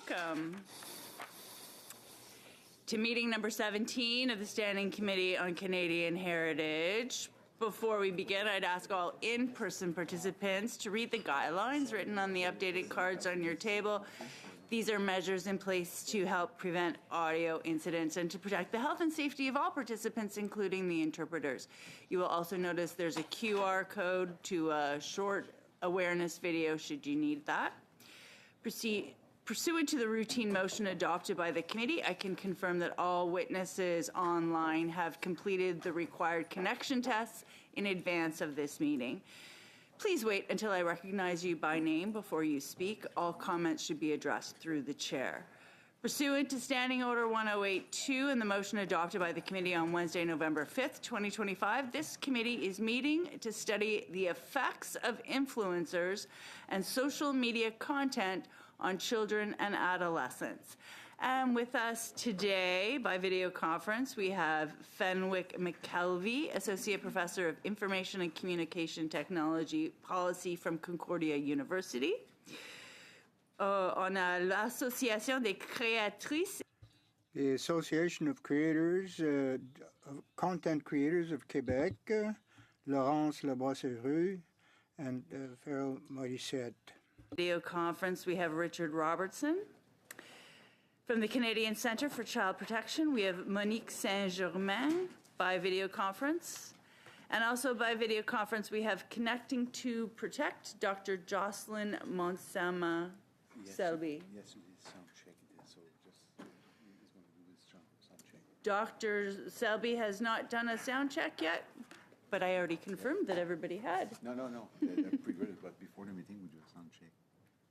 welcome to meeting number 17 of the Standing Committee on Canadian Heritage. Before we begin, I'd ask all in-person participants to read the guidelines written on the updated cards on your table. These are measures in place to help prevent audio incidents and to protect the health and safety of all participants, including the interpreters. You will also notice there's a QR code to a short awareness video should you need that. Pursuant to the routine motion adopted by the committee, I can confirm that all witnesses online have completed the required connection tests in advance of this meeting. Please wait until I recognize you by name before you speak. All comments should be addressed through the chair. Pursuant to Standing Order 1082 and the motion adopted by the committee on Wednesday, November 5th, 2025, this committee is meeting to study the effects of influencers and social media content on children and adolescents. And with us today by video conference, we have Fenwick McKelvey, Associate Professor of Information and Communication Technology Policy from Concordia University. On a l'Association des créatrices. The Association of Creators, Content Creators of Quebec, Laurence Labrossereux, and Farrell Morissette. Video conference, we have Richard Robertson. From the Canadian Centre for Child Protection, we have Monique Saint-Germain by video conference. And also by video conference, we have Connecting to Protect, Dr. Jocelyn Monsama Selby. Yes, it is sound check. So just he's going to do his sound check. Dr. Selby has not done a sound check yet, but I already confirmed that everybody had. No. They're pretty good. But before the meeting, we do a sound check.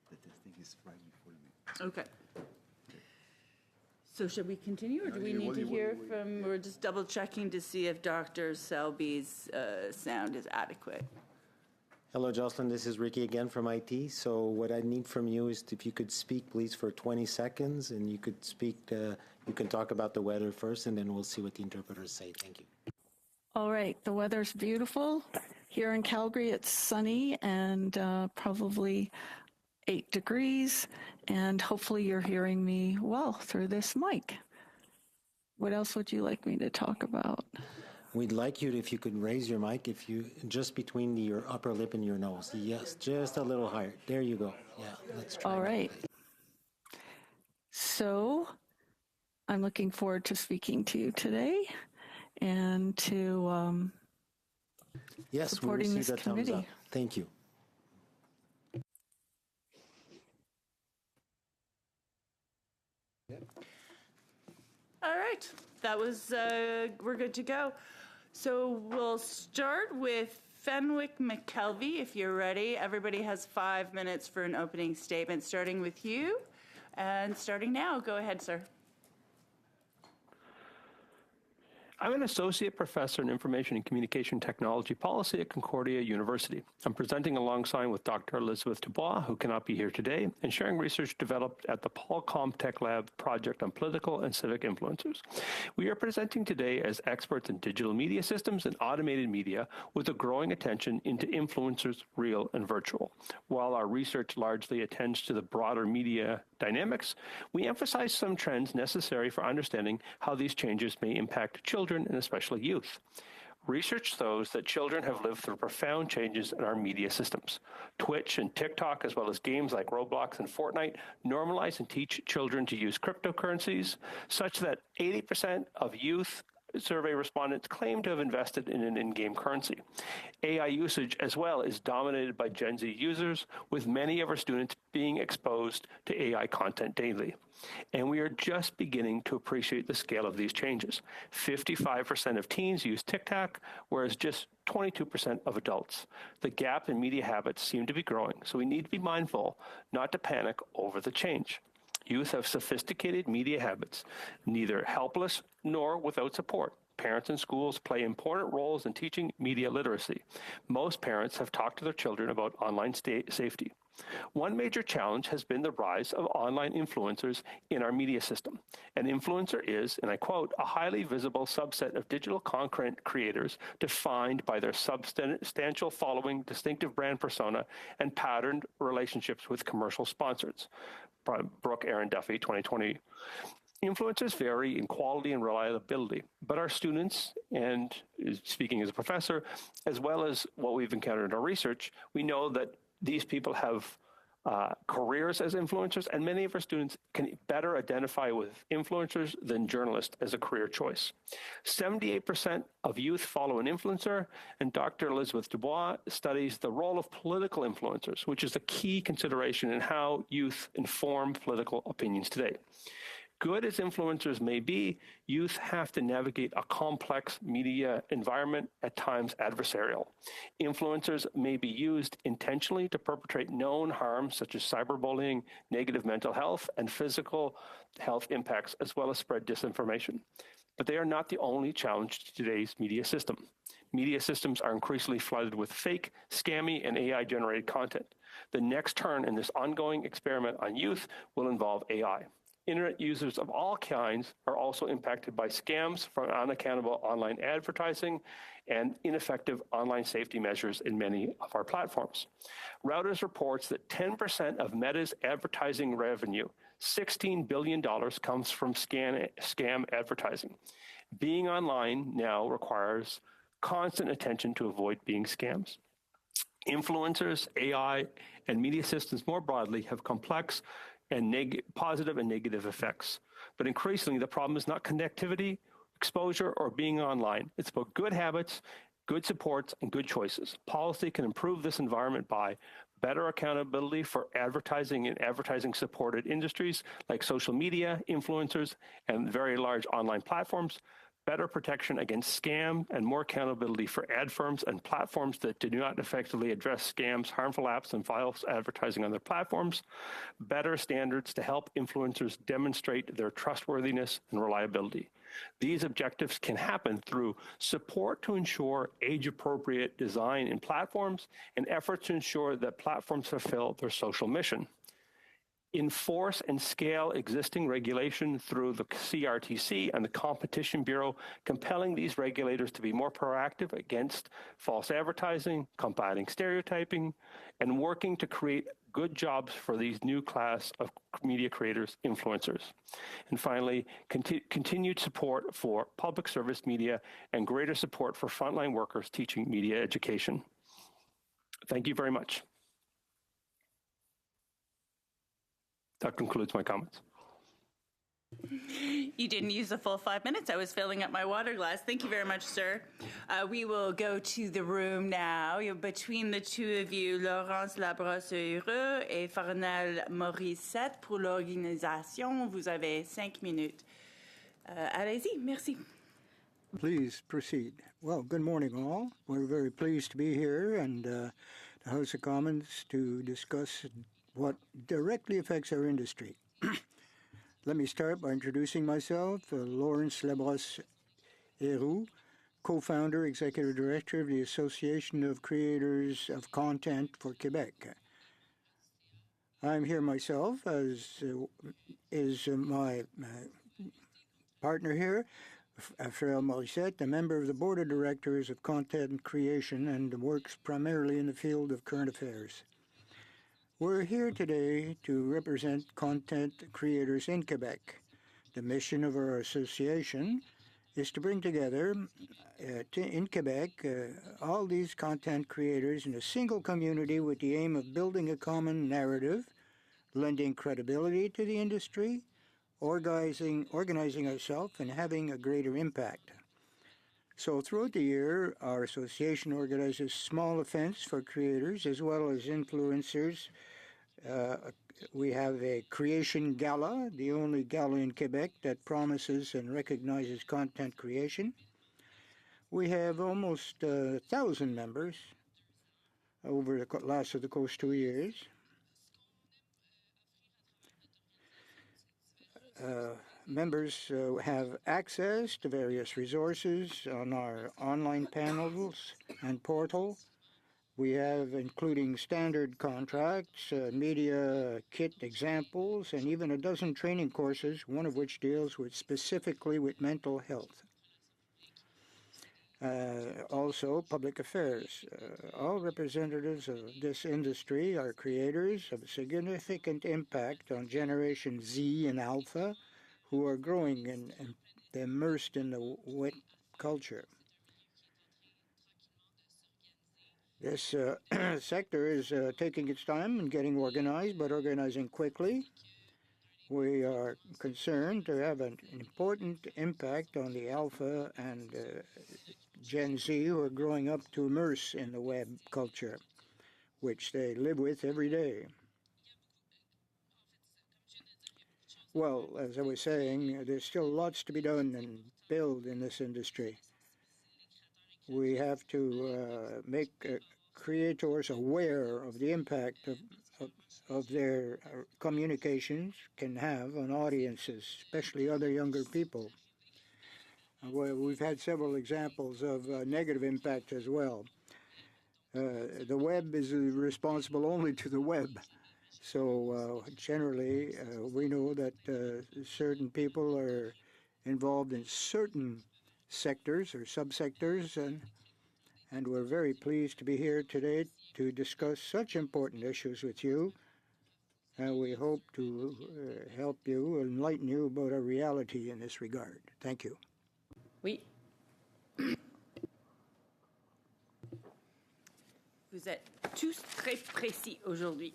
The testing is right before the meeting. Okay. So should we continue, or do we need to hear from, we're just double checking to see if Dr. Selby's sound is adequate. Hello, Jocelyn. This is Ricky again from IT. So what I need from you is if you could speak, please, for 20 seconds, and you could speak, you can talk about the weather first, and then we'll see what the interpreters say. Thank you. All right. The weather's beautiful. Here in Calgary, it's sunny and probably 8 degrees, and hopefully you're hearing me well through this mic. What else would you like me to talk about? We'd like you, if you could raise your mic, if you just between your upper lip and your nose. Yes, just a little higher. There you go. Yeah, let's try. All right. So I'm looking forward to speaking to you today and to supporting this committee. Thumbs up. Thank you. All right, that was, we're good to go. So we'll start with Fenwick McKelvey, if you're ready. Everybody has 5 minutes for an opening statement, starting with you. And starting now, go ahead, sir. I'm an associate professor in information and communication technology policy at Concordia University. I'm presenting alongside with Dr. Elizabeth Dubois, who cannot be here today, and sharing research developed at the Paul Comtech Lab project on political and civic influencers. We are presenting today as experts in digital media systems and automated media with a growing attention into influencers, real and virtual. While our research largely attends to the broader media dynamics, we emphasize some trends necessary for understanding how these changes may impact children and especially youth. Research shows that children have lived through profound changes in our media systems. Twitch and TikTok, as well as games like Roblox and Fortnite, normalize and teach children to use cryptocurrencies, such that 80% of youth survey respondents claim to have invested in an in-game currency. AI usage as well is dominated by Gen Z users, with many of our students being exposed to AI content daily. And we are just beginning to appreciate the scale of these changes. 55% of teens use TikTok, whereas just 22% of adults. The gap in media habits seem to be growing, so we need to be mindful not to panic over the change. Youth have sophisticated media habits, neither helpless nor without support. Parents and schools play important roles in teaching media literacy. Most parents have talked to their children about online safety. One major challenge has been the rise of online influencers in our media system. An influencer is, and I quote, a highly visible subset of digital content creators defined by their substantial following, distinctive brand persona, and patterned relationships with commercial sponsors. Brooke Aaron Duffy, 2020. Influencers vary in quality and reliability, but our students, and speaking as a professor, as well as what we've encountered in our research, we know that these people have careers as influencers, and many of our students can better identify with influencers than journalists as a career choice. 78% of youth follow an influencer, and Dr. Elizabeth Dubois studies the role of political influencers, which is a key consideration in how youth inform political opinions today. Good as influencers may be, youth have to navigate a complex media environment, at times adversarial. Influencers may be used intentionally to perpetrate known harms such as cyberbullying, negative mental health, and physical health impacts, as well as spread disinformation. But they are not the only challenge to today's media system. Media systems are increasingly flooded with fake, scammy, and AI-generated content. The next turn in this ongoing experiment on youth will involve AI. Internet users of all kinds are also impacted by scams from unaccountable online advertising and ineffective online safety measures in many of our platforms. Reuters reports that 10% of Meta's advertising revenue, $16 billion, comes from scam advertising. Being online now requires constant attention to avoid being scams. Influencers, AI, and media systems more broadly have complex and positive and negative effects. But increasingly, the problem is not connectivity, exposure, or being online. It's about good habits, good supports, and good choices. Policy can improve this environment by better accountability for advertising and advertising-supported industries like social media, influencers, and very large online platforms, better protection against scam, and more accountability for ad firms and platforms that do not effectively address scams, harmful apps, and false advertising on their platforms, better standards to help influencers demonstrate their trustworthiness and reliability. These objectives can happen through support to ensure age-appropriate design in platforms and efforts to ensure that platforms fulfill their social mission. Enforce and scale existing regulation through the CRTC and the Competition Bureau, compelling these regulators to be more proactive against false advertising, combating stereotyping, and working to create good jobs for these new class of media creators, influencers. And finally, continued support for public service media and greater support for frontline workers teaching media education. Thank you very much. That concludes my comments. You didn't use the full 5 minutes. I was filling up my water glass. Thank you very much, sir. We will go to the room now. Between the two of you, Laurence Labrosse-Heureux et Farnell Morissette pour l'organisation. Vous avez 5 minutes. Allez-y, merci. Please proceed. Well, good morning, all. We're very pleased to be here and the House of Commons to discuss what directly affects our industry. Let me start by introducing myself, Laurence Labrosse-Heureux, co-founder, executive director of the Association of Creators of Content for Quebec. I'm here myself, as is my partner here, Farrell Morissette, a member of the Board of Directors of Content Creation and works primarily in the field of current affairs. We're here today to represent content creators in Quebec. The mission of our association is to bring together in Quebec all these content creators in a single community with the aim of building a common narrative, lending credibility to the industry, organizing ourselves, and having a greater impact. So throughout the year, our association organizes small events for creators as well as influencers. We have a creation gala, the only gala in Quebec that promises and recognizes content creation. We have almost 1,000 members over the last of the coast 2 years. Members have access to various resources on our online panels and portal. We have including standard contracts, media kit examples, and even a dozen training courses, one of which deals specifically with mental health. Also, public affairs. All representatives of this industry are creators of significant impact on Generation Z and Alpha, who are growing and immersed in the wet culture. This sector is taking its time and getting organized, but organizing quickly. We are concerned to have an important impact on the Alpha and Gen Z who are growing up to immerse in the web culture, which they live with every day. Well, as I was saying, there's still lots to be done and build in this industry. We have to make creators aware of the impact of their communications can have on audiences, especially other younger people. We've had several examples of negative impact as well. The web is responsible only to the web. So generally, we know that certain people are involved in certain sectors or subsectors, and we're very pleased to be here today to discuss such important issues with you. And we hope to help you, enlighten you about our reality in this regard. Thank you. Oui. Vous êtes tous très précis aujourd'hui.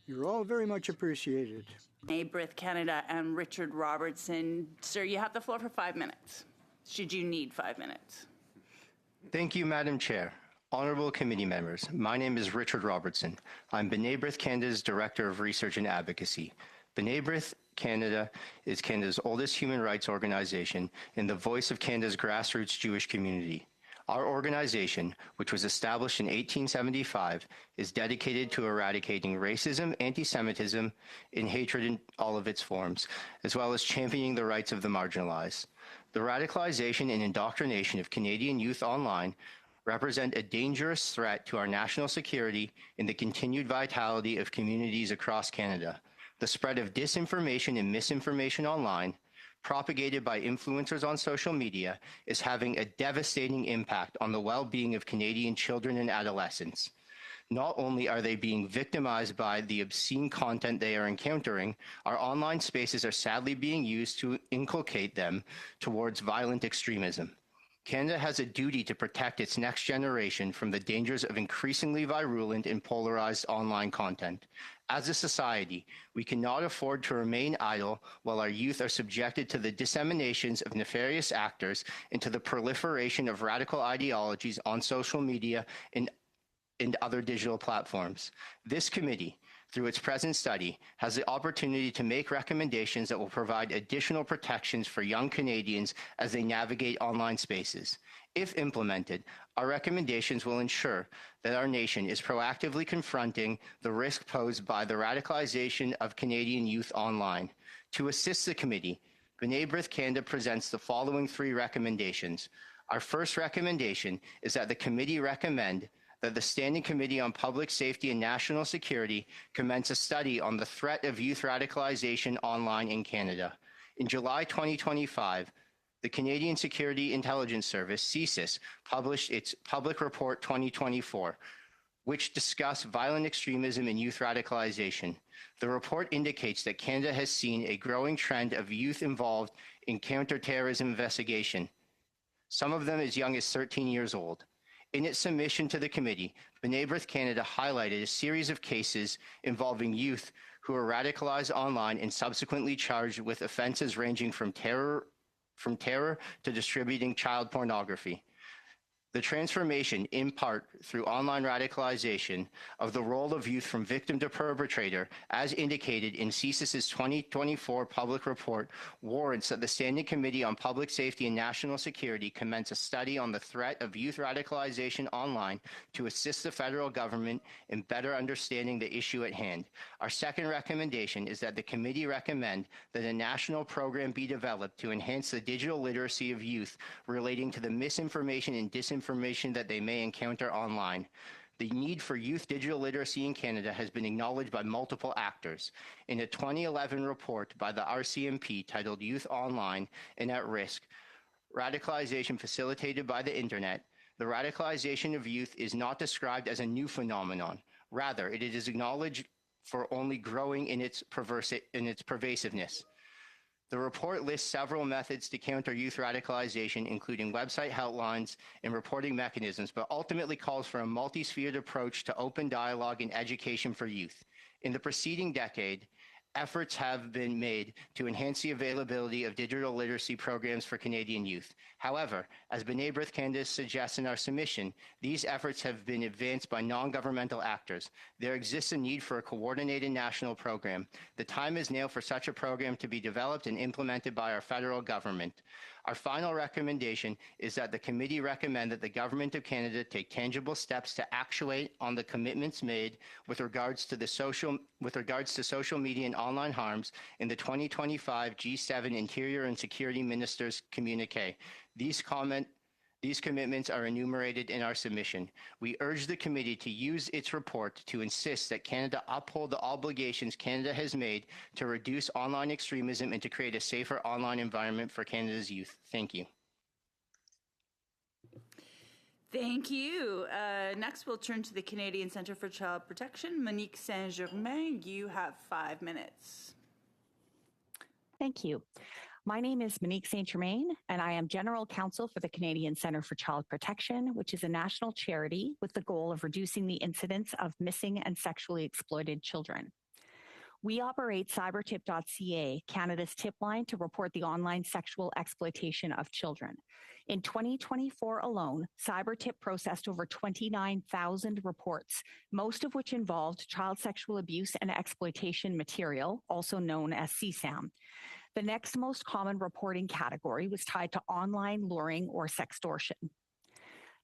You're all very much appreciated. Brith Canada and Richard Robertson. Sir, you have the floor for 5 minutes, should you need 5 minutes. Thank you, Madam Chair. Honorable committee members, my name is Richard Robertson. I'm B'nai B'rith Canada's Director of Research and Advocacy. B'nai B'rith Canada is Canada's oldest human rights organization and the voice of Canada's grassroots Jewish community. Our organization, which was established in 1875, is dedicated to eradicating racism, anti-Semitism, and hatred in all of its forms, as well as championing the rights of the marginalized. The radicalization and indoctrination of Canadian youth online represent a dangerous threat to our national security and the continued vitality of communities across Canada. The spread of disinformation and misinformation online, propagated by influencers on social media, is having a devastating impact on the well-being of Canadian children and adolescents. Not only are they being victimized by the obscene content they are encountering, our online spaces are sadly being used to inculcate them towards violent extremism. Canada has a duty to protect its next generation from the dangers of increasingly virulent and polarized online content. As a society, we cannot afford to remain idle while our youth are subjected to the disseminations of nefarious actors and to the proliferation of radical ideologies on social media and other digital platforms. This committee, through its present study, has the opportunity to make recommendations that will provide additional protections for young Canadians as they navigate online spaces. If implemented, our recommendations will ensure that our nation is proactively confronting the risk posed by the radicalization of Canadian youth online. To assist the committee, B'nai B'rith Canada presents the following 3 recommendations. Our first recommendation is that the committee recommend that the Standing Committee on Public Safety and National Security commence a study on the threat of youth radicalization online in Canada. In July 2025, the Canadian Security Intelligence Service, CSIS, published its Public Report 2024, which discussed violent extremism and youth radicalization. The report indicates that Canada has seen a growing trend of youth involved in counterterrorism investigation, some of them as young as 13 years old. In its submission to the committee, B'nai B'rith Canada highlighted a series of cases involving youth who were radicalized online and subsequently charged with offenses ranging from terror to distributing child pornography. The transformation, in part through online radicalization, of the role of youth from victim to perpetrator, as indicated in CSIS's 2024 public report, warrants that the Standing Committee on Public Safety and National Security commence a study on the threat of youth radicalization online to assist the federal government in better understanding the issue at hand. Our second recommendation is that the committee recommend that a national program be developed to enhance the digital literacy of youth relating to the misinformation and disinformation that they may encounter online. The need for youth digital literacy in Canada has been acknowledged by multiple actors. In a 2011 report by the RCMP titled Youth Online and at Risk, Radicalization Facilitated by the Internet, the radicalization of youth is not described as a new phenomenon. Rather, it is acknowledged for only growing in its pervasiveness. The report lists several methods to counter youth radicalization, including website helplines and reporting mechanisms, but ultimately calls for a multi-sphered approach to open dialogue and education for youth. In the preceding decade, efforts have been made to enhance the availability of digital literacy programs for Canadian youth. However, as B'nai B'rith Canada suggests in our submission, these efforts have been advanced by non-governmental actors. There exists a need for a coordinated national program. The time is now for such a program to be developed and implemented by our federal government. Our final recommendation is that the committee recommend that the Government of Canada take tangible steps to actuate on the commitments made with regards to social media and online harms in the 2025 G7 Interior and Security Ministers communique. These commitments are enumerated in our submission. We urge the committee to use its report to insist that Canada uphold the obligations Canada has made to reduce online extremism and to create a safer online environment for Canada's youth. Thank you. Thank you. Next, we'll turn to the Canadian Centre for Child Protection. Monique Saint-Germain, you have 5 minutes. Thank you. My name is Monique Saint-Germain, and I am General Counsel for the Canadian Centre for Child Protection, which is a national charity with the goal of reducing the incidence of missing and sexually exploited children. We operate cybertip.ca, Canada's tip line to report the online sexual exploitation of children. In 2024 alone, CyberTip processed over 29,000 reports, most of which involved child sexual abuse and exploitation material, also known as CSAM. The next most common reporting category was tied to online luring or sextortion.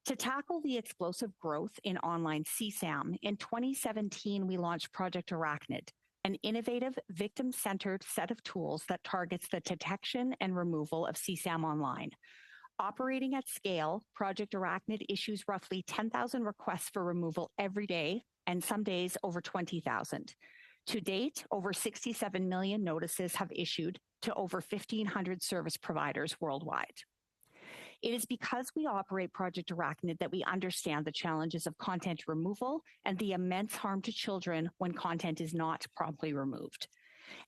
To tackle the explosive growth in online CSAM, in 2017, we launched Project Arachnid, an innovative, victim-centered set of tools that targets the detection and removal of CSAM online. Operating at scale, Project Arachnid issues roughly 10,000 requests for removal every day, and some days over 20,000. To date, over 67 million notices have issued to over 1,500 service providers worldwide. It is because we operate Project Arachnid that we understand the challenges of content removal and the immense harm to children when content is not promptly removed.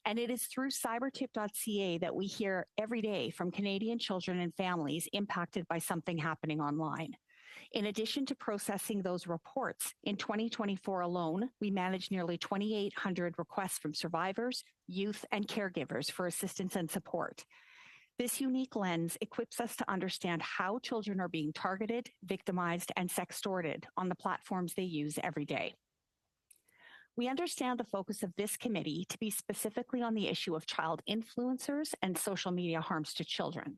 And it is through cybertip.ca that we hear every day from Canadian children and families impacted by something happening online. In addition to processing those reports, in 2024 alone, we managed nearly 2,800 requests from survivors, youth, and caregivers for assistance and support. This unique lens equips us to understand how children are being targeted, victimized, and sextorted on the platforms they use every day. We understand the focus of this committee to be specifically on the issue of child influencers and social media harms to children.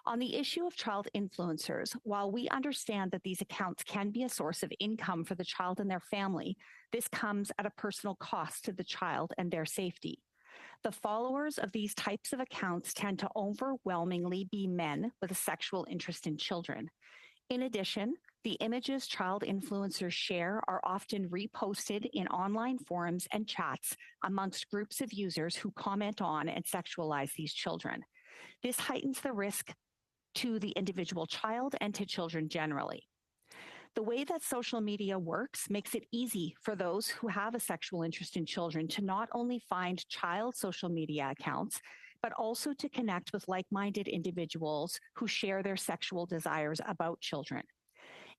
On the issue of child influencers, while we understand that these accounts can be a source of income for the child and their family, this comes at a personal cost to the child and their safety. The followers of these types of accounts tend to overwhelmingly be men with a sexual interest in children. In addition, the images child influencers share are often reposted in online forums and chats amongst groups of users who comment on and sexualize these children. This heightens the risk to the individual child and to children generally. The way that social media works makes it easy for those who have a sexual interest in children to not only find child social media accounts, but also to connect with like-minded individuals who share their sexual desires about children.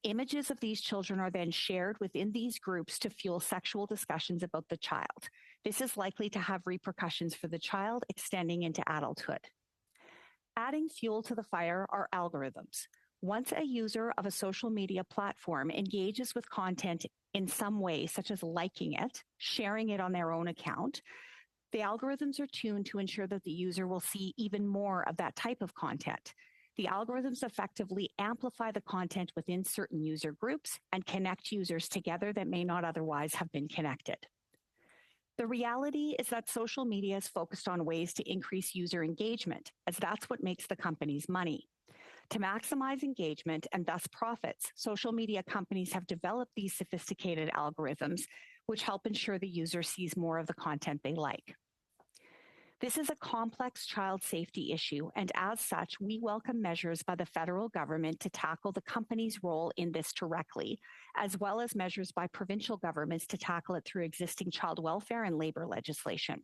Images of these children are then shared within these groups to fuel sexual discussions about the child. This is likely to have repercussions for the child extending into adulthood. Adding fuel to the fire are algorithms. Once a user of a social media platform engages with content in some way, such as liking it, sharing it on their own account, the algorithms are tuned to ensure that the user will see even more of that type of content. The algorithms effectively amplify the content within certain user groups and connect users together that may not otherwise have been connected. The reality is that social media is focused on ways to increase user engagement, as that's what makes the company's money. To maximize engagement and thus profits, social media companies have developed these sophisticated algorithms, which help ensure the user sees more of the content they like. This is a complex child safety issue, and as such, we welcome measures by the federal government to tackle the company's role in this directly, as well as measures by provincial governments to tackle it through existing child welfare and labor legislation.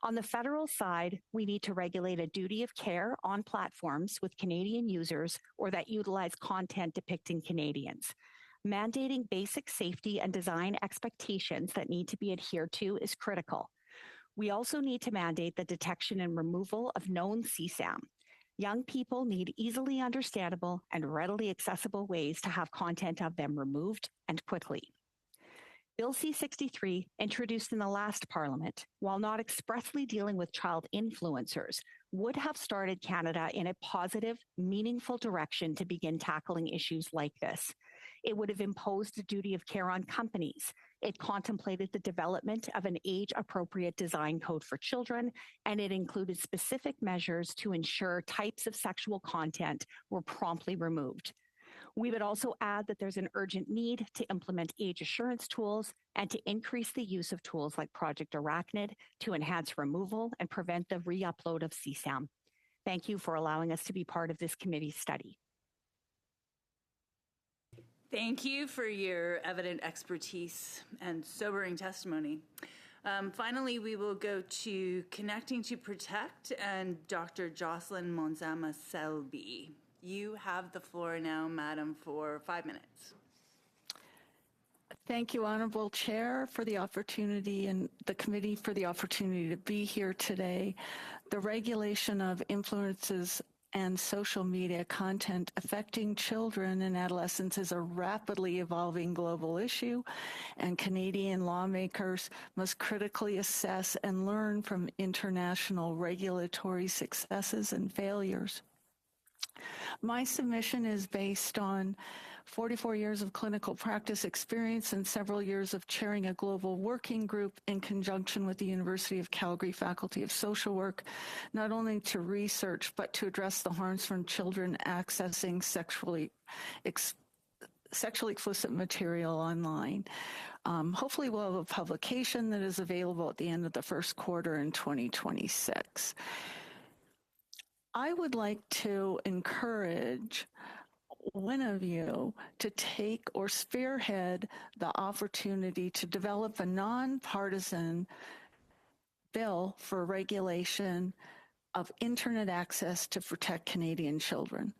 On the federal side, we need to regulate a duty of care on platforms with Canadian users or that utilize content depicting Canadians. Mandating basic safety and design expectations that need to be adhered to is critical. We also need to mandate the detection and removal of known CSAM. Young people need easily understandable and readily accessible ways to have content of them removed and quickly. Bill C-63, introduced in the last Parliament, while not expressly dealing with child influencers, would have started Canada in a positive, meaningful direction to begin tackling issues like this. It would have imposed a duty of care on companies. It contemplated the development of an age-appropriate design code for children, and it included specific measures to ensure types of sexual content were promptly removed. We would also add that there's an urgent need to implement age assurance tools and to increase the use of tools like Project Arachnid to enhance removal and prevent the re-upload of CSAM. Thank you for allowing us to be part of this committee's study. Thank you for your evident expertise and sobering testimony. Finally, we will go to Connecting to Protect and Dr. Jocelyn Monzama-Selby. You have the floor now, Madam, for 5 minutes. Thank you, Honorable Chair, for the opportunity and the committee for the opportunity to be here today. The regulation of influences and social media content affecting children and adolescents is a rapidly evolving global issue, and Canadian lawmakers must critically assess and learn from international regulatory successes and failures. My submission is based on 44 years of clinical practice experience and several years of chairing a global working group in conjunction with the University of Calgary Faculty of Social Work, not only to research, but to address the harms from children accessing sexually explicit material online. Hopefully we'll have a publication that is available at the end of the first quarter in 2026. I would like to encourage one of you to take or spearhead the opportunity to develop a nonpartisan bill for regulation of internet access to protect Canadian children.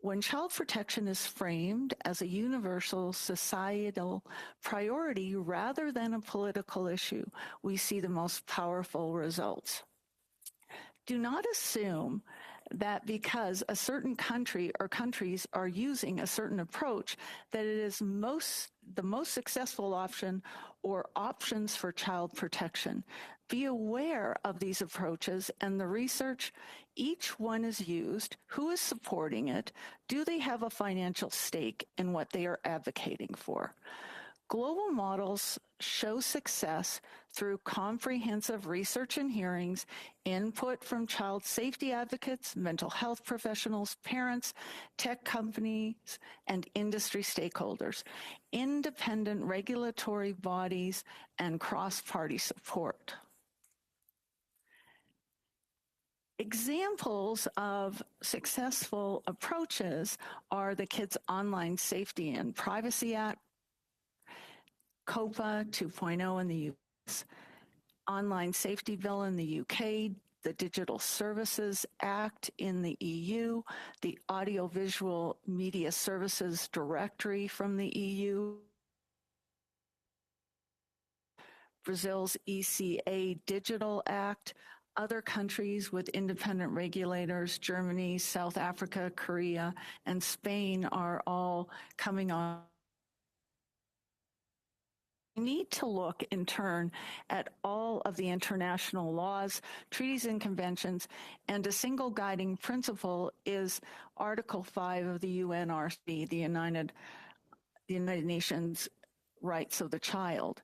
When child protection is framed as a universal societal priority rather than a political issue, we see the most powerful results. Do not assume that because a certain country or countries are using a certain approach that it is the most successful option or options for child protection. Be aware of these approaches and the research each one is used, who is supporting it, do they have a financial stake in what they are advocating for. Global models show success through comprehensive research and hearings, input from child safety advocates, mental health professionals, parents, tech companies, and industry stakeholders, independent regulatory bodies, and cross-party support. Examples of successful approaches are the Kids Online Safety and Privacy Act, COPA 2.0 in the US, Online Safety Bill in the UK, the Digital Services Act in the EU, the Audiovisual Media Services Directory from the EU, Brazil's ECA Digital Act, other countries with independent regulators, Germany, South Africa, Korea, and Spain are all coming on. We need to look in turn at all of the international laws, treaties, and conventions, and a single guiding principle is Article 5 of the UNRC, the United Nations Rights of the Child.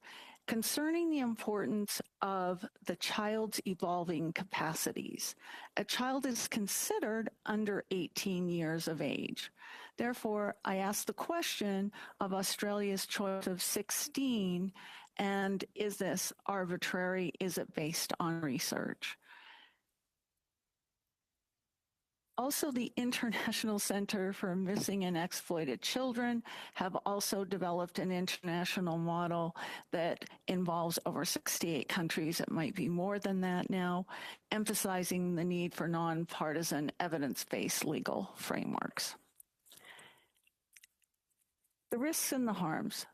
concerning the importance of the child's evolving capacities. A child is considered under 18 years of age. Therefore, I ask the question of Australia's choice of 16, and is this arbitrary? Is it based on research? Also, the International Center for Missing and Exploited Children have also developed an international model that involves over 68 countries. It might be more than that now, emphasizing the need for nonpartisan evidence-based legal frameworks. The risks and the harms.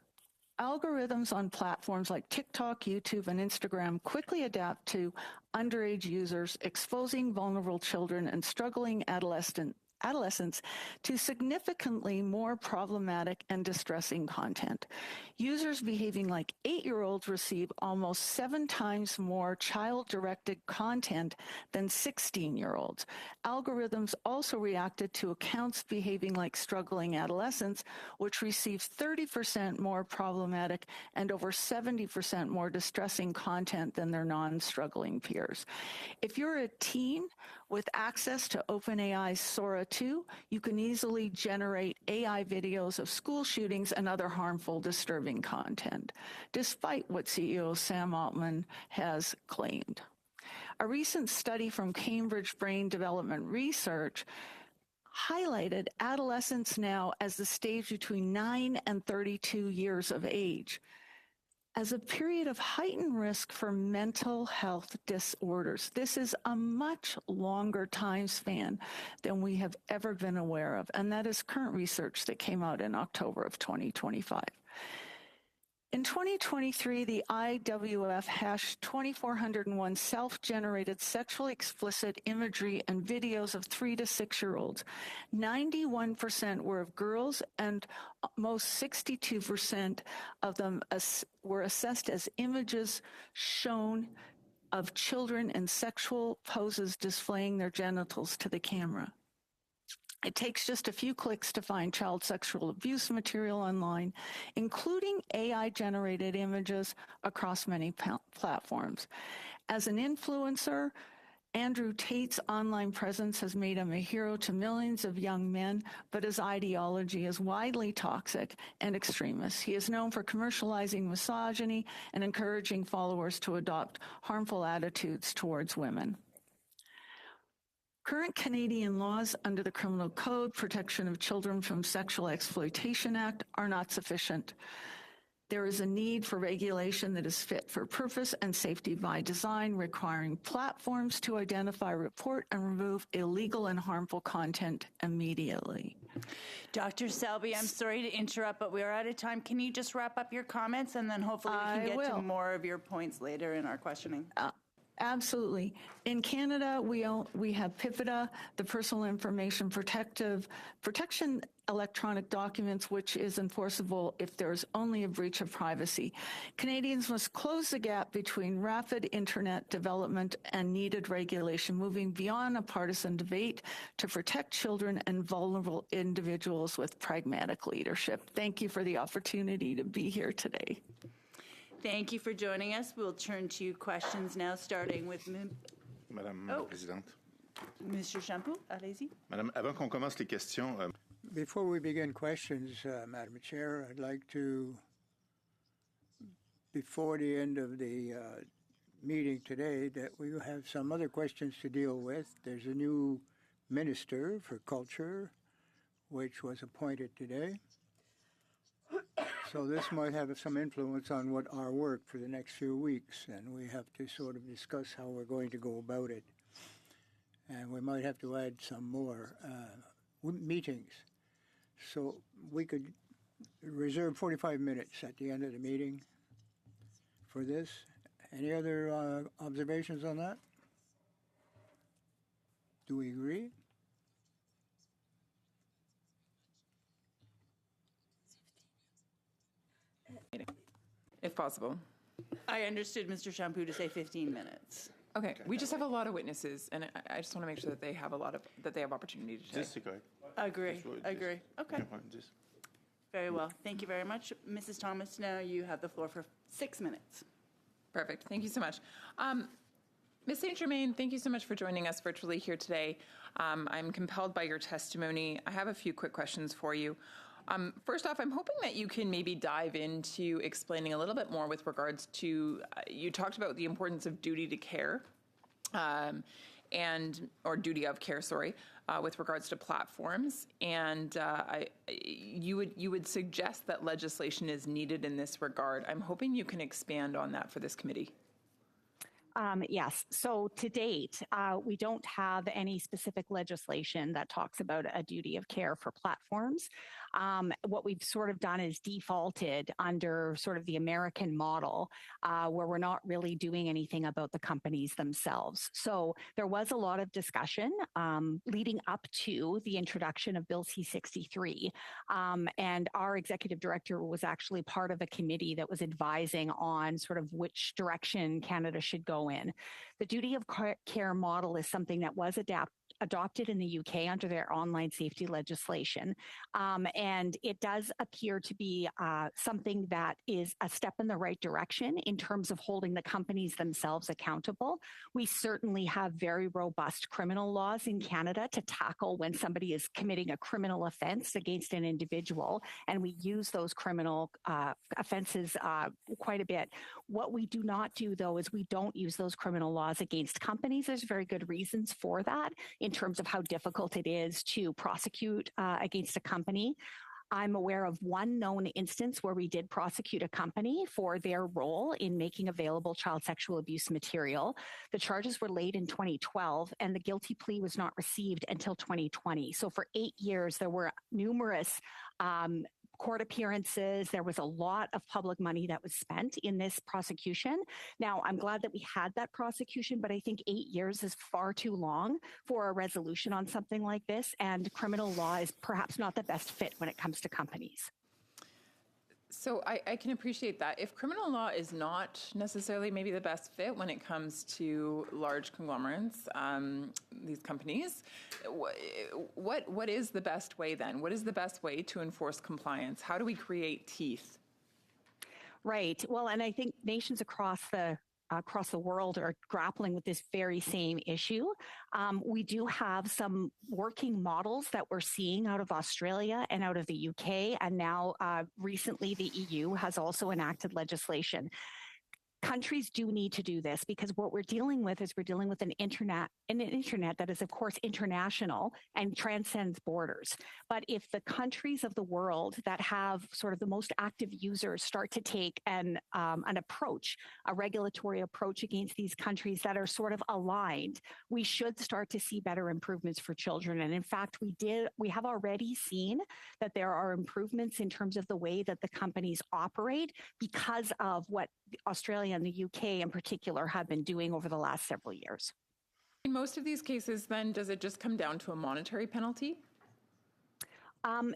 Algorithms on platforms like TikTok, YouTube, and Instagram quickly adapt to underage users, exposing vulnerable children and struggling adolescents to significantly more problematic and distressing content. Users behaving like 8-year-olds receive almost 7 times more child-directed content than 16-year-olds. Algorithms also reacted to accounts behaving like struggling adolescents, which receive 30% more problematic and over 70% more distressing content than their non-struggling peers. If you're a teen with access to OpenAI's Sora 2, you can easily generate AI videos of school shootings and other harmful, disturbing content, despite what CEO Sam Altman has claimed. A recent study from Cambridge Brain Development Research highlighted adolescence now as the stage between 9 and 32 years of age as a period of heightened risk for mental health disorders. This is a much longer time span than we have ever been aware of, and that is current research that came out in October of 2025. In 2023, the IWF hashed 2,401 self-generated sexually explicit imagery and videos of 3 to 6-year-olds. 91% were of girls, and most 62% of them were assessed as images shown of children in sexual poses displaying their genitals to the camera. It takes just a few clicks to find child sexual abuse material online, including AI-generated images across many platforms. As an influencer, Andrew Tate's online presence has made him a hero to millions of young men, but his ideology is widely toxic and extremist. He is known for commercializing misogyny and encouraging followers to adopt harmful attitudes towards women. Current Canadian laws under the Criminal Code Protection of Children from Sexual Exploitation Act are not sufficient. There is a need for regulation that is fit for purpose and safety by design, requiring platforms to identify, report, and remove illegal and harmful content immediately. Dr. Selby, I'm sorry to interrupt, but we are out of time. Can you just wrap up your comments, and then hopefully we can get to more of your points later in our questioning? Absolutely. In Canada, we have PIPEDA, the Personal Information Protection Electronic Documents, which is enforceable if there's only a breach of privacy. Canadians must close the gap between rapid internet development and needed regulation, moving beyond a partisan debate to protect children and vulnerable individuals with pragmatic leadership. Thank you for the opportunity to be here today. Thank you for joining us. We'll turn to questions now, starting with Madame la Présidente. Mr. Champoux, allez-y. Madame, avant qu'on commence les questions... Before we begin questions, Madam Chair, I'd like to, before the end of the meeting today, that we have some other questions to deal with. There's a new Minister for Culture, which was appointed today. So this might have some influence on what our work for the next few weeks, and we have to sort of discuss how we're going to go about it. And we might have to add some more meetings. So we could reserve 45 minutes at the end of the meeting for this. Any other observations on that? Do we agree? If possible. I understood Mr. Champoux to say 15 minutes. Okay, we just have a lot of witnesses, and I just want to make sure that they have that they have opportunity to. Just correct. Agree. Okay. Very well. Thank you very much. Mrs. Thomas, now you have the floor for 6 minutes. Perfect. Thank you so much. Ms. St. Germain, thank you so much for joining us virtually here today. I'm compelled by your testimony. I have a few quick questions for you. First off, I'm hoping that you can maybe dive into explaining a little bit more with regards to, you talked about the importance of duty to care, or duty of care, sorry, with regards to platforms. And you would suggest that legislation is needed in this regard. I'm hoping you can expand on that for this committee. Yes. So to date, we don't have any specific legislation that talks about a duty of care for platforms. What we've sort of done is defaulted under sort of the American model, where we're not really doing anything about the companies themselves. So there was a lot of discussion leading up to the introduction of Bill C-63. And our executive director was actually part of a committee that was advising on sort of which direction Canada should go in. The duty of care model is something that was adopted in the UK under their online safety legislation. And it does appear to be something that is a step in the right direction in terms of holding the companies themselves accountable. We certainly have very robust criminal laws in Canada to tackle when somebody is committing a criminal offense against an individual, and we use those criminal offenses quite a bit. What we do not do, though, is we don't use those criminal laws against companies. There's very good reasons for that in terms of how difficult it is to prosecute against a company. I'm aware of one known instance where we did prosecute a company for their role in making available child sexual abuse material. The charges were laid in 2012, and the guilty plea was not received until 2020. So for 8 years, there were numerous court appearances. There was a lot of public money that was spent in this prosecution. Now, I'm glad that we had that prosecution, but I think 8 years is far too long for a resolution on something like this, and criminal law is perhaps not the best fit when it comes to companies. So I can appreciate that. If criminal law is not necessarily maybe the best fit when it comes to large conglomerates, these companies, what is the best way then? What is the best way to enforce compliance? How do we create teeth? Right. Well, and I think nations across the world are grappling with this very same issue. We do have some working models that we're seeing out of Australia and out of the UK, and now recently the EU has also enacted legislation. Countries do need to do this because what we're dealing with is an internet that is, of course, international and transcends borders. But if the countries of the world that have sort of the most active users start to take an approach, a regulatory approach against these countries that are sort of aligned, we should start to see better improvements for children. And in fact, we have already seen that there are improvements in terms of the way that the companies operate because of what Australia and the UK in particular have been doing over the last several years. In most of these cases, then, does it just come down to a monetary penalty?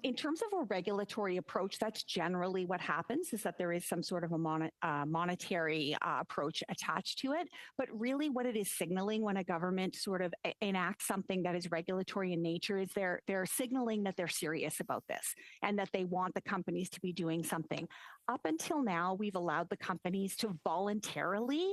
In terms of a regulatory approach, that's generally what happens, is that there is some sort of a monetary approach attached to it. But really what it is signaling when a government sort of enacts something that is regulatory in nature is they're signaling that they're serious about this and that they want the companies to be doing something. Up until now, we've allowed the companies to voluntarily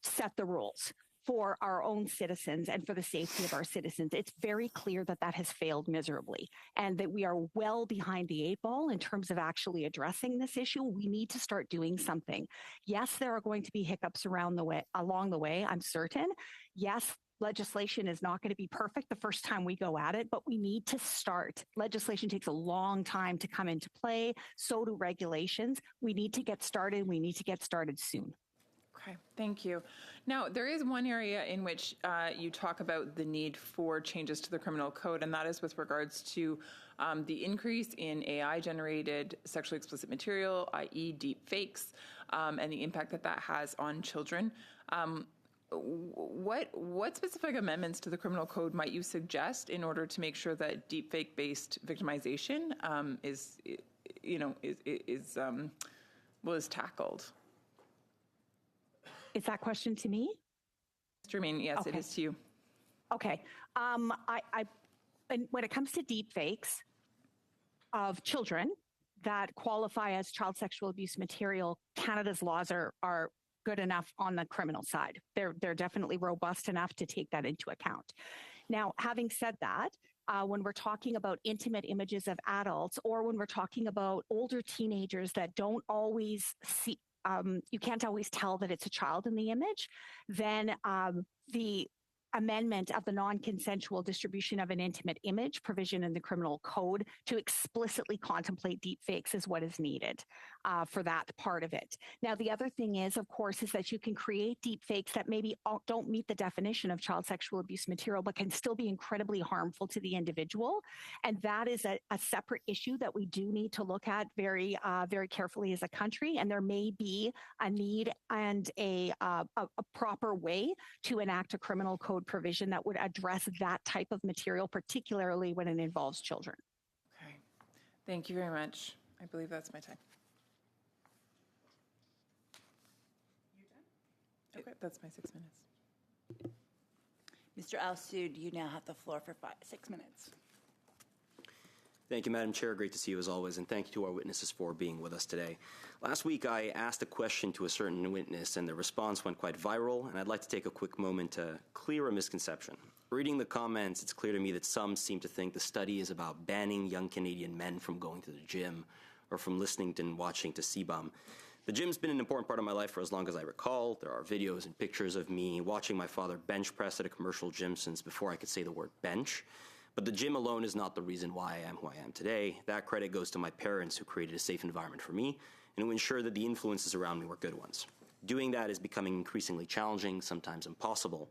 set the rules for our own citizens and for the safety of our citizens. It's very clear that that has failed miserably and that we are well behind the 8 ball in terms of actually addressing this issue. We need to start doing something. Yes, there are going to be hiccups along the way, I'm certain. Yes, legislation is not going to be perfect the first time we go at it, but we need to start. Legislation takes a long time to come into play. So do regulations. We need to get started. We need to get started soon. Okay, thank you. Now, there is one area in which you talk about the need for changes to the criminal code, and that is with regards to the increase in AI-generated sexually explicit material, i.e. deep fakes, and the impact that has on children. What specific amendments to the criminal code might you suggest in order to make sure that deepfake-based victimization is tackled? Is that question to me? Mr. Germain, yes, okay. It is to you. Okay. And when it comes to deep fakes of children, that qualify as child sexual abuse material, Canada's laws are good enough on the criminal side. They're definitely robust enough to take that into account. Now, having said that, when we're talking about intimate images of adults, or when we're talking about older teenagers that don't always see, you can't always tell that it's a child in the image, then the amendment of the non-consensual distribution of an intimate image provision in the criminal code to explicitly contemplate deepfakes is what is needed for that part of it. Now, the other thing is, of course, is that you can create deepfakes that maybe don't meet the definition of child sexual abuse material, but can still be incredibly harmful to the individual. And that is a separate issue that we do need to look at very, very carefully as a country. And there may be a need and a proper way to enact a criminal code provision that would address that type of material, particularly when it involves children. Okay. Thank you very much. I believe that's my time. You're done? Okay, that's my 6 minutes. Mr. Al-Sood, you now have the floor for 6 minutes. Thank you, Madam Chair. Great to see you as always, and thank you to our witnesses for being with us today. Last week, I asked a question to a certain witness, and the response went quite viral, and I'd like to take a quick moment to clear a misconception. Reading the comments, it's clear to me that some seem to think the study is about banning young Canadian men from going to the gym or from listening to and watching to CBUM. The gym's been an important part of my life for as long as I recall. There are videos and pictures of me watching my father bench press at a commercial gym since before I could say the word bench. But the gym alone is not the reason why I am who I am today. That credit goes to my parents, who created a safe environment for me and who ensured that the influences around me were good ones. Doing that is becoming increasingly challenging, sometimes impossible.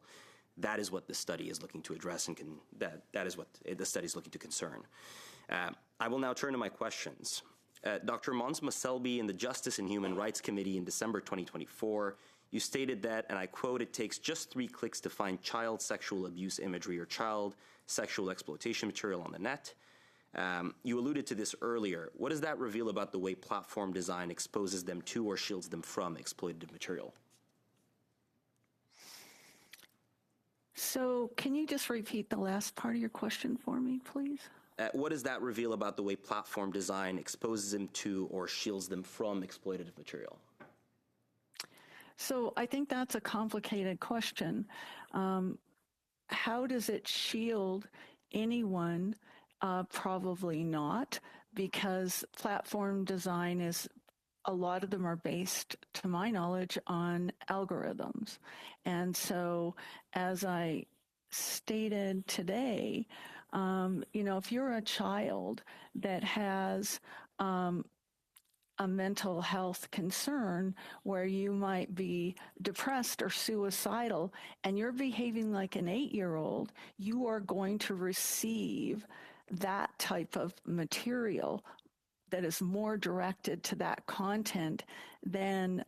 That is what this study is looking to address, and that is what the study is looking to concern. I will now turn to my questions. Dr. Monsma Selby in the Justice and Human Rights Committee in December 2024, you stated that, and I quote, "It takes just 3 clicks to find child sexual abuse imagery or child sexual exploitation material on the net." You alluded to this earlier. What does that reveal about the way platform design exposes them to or shields them from exploitative material? So can you just repeat the last part of your question for me, please? What does that reveal about the way platform design exposes them to or shields them from exploitative material? So I think that's a complicated question. How does it shield anyone? Probably not, because platform design is, a lot of them are based, to my knowledge, on algorithms. And so, as I stated today, if you're a child that has a mental health concern where you might be depressed or suicidal and you're behaving like an 8-year-old, you are going to receive that type of material that is more directed to that content than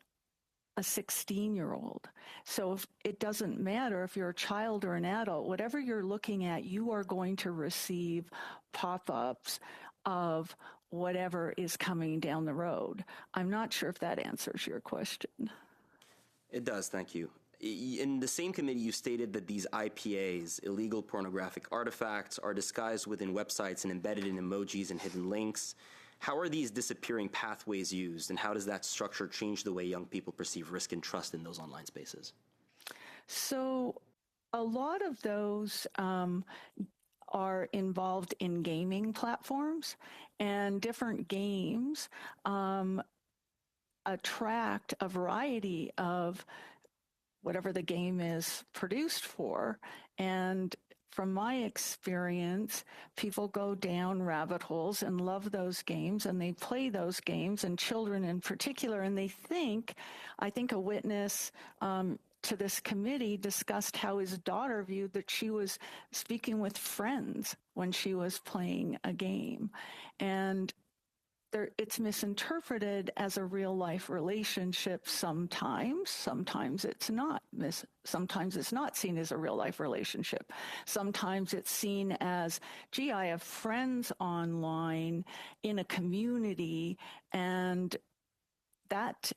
a 16-year-old. So it doesn't matter if you're a child or an adult, whatever you're looking at, you are going to receive pop-ups of whatever is coming down the road. I'm not sure if that answers your question. It does, thank you. In the same committee, you stated that these IPAs, illegal pornographic artifacts, are disguised within websites and embedded in emojis and hidden links. How are these disappearing pathways used, and how does that structure change the way young people perceive risk and trust in those online spaces? So a lot of those are involved in gaming platforms, and different games attract a variety of whatever the game is produced for. And from my experience, people go down rabbit holes and love those games, and they play those games, and children in particular, and they I think a witness to this committee discussed how his daughter viewed that she was speaking with friends when she was playing a game. And it's misinterpreted as a real-life relationship sometimes. Sometimes it's not. Sometimes it's not seen as a real-life relationship. Sometimes it's seen as, gee, I have friends online in a community, and that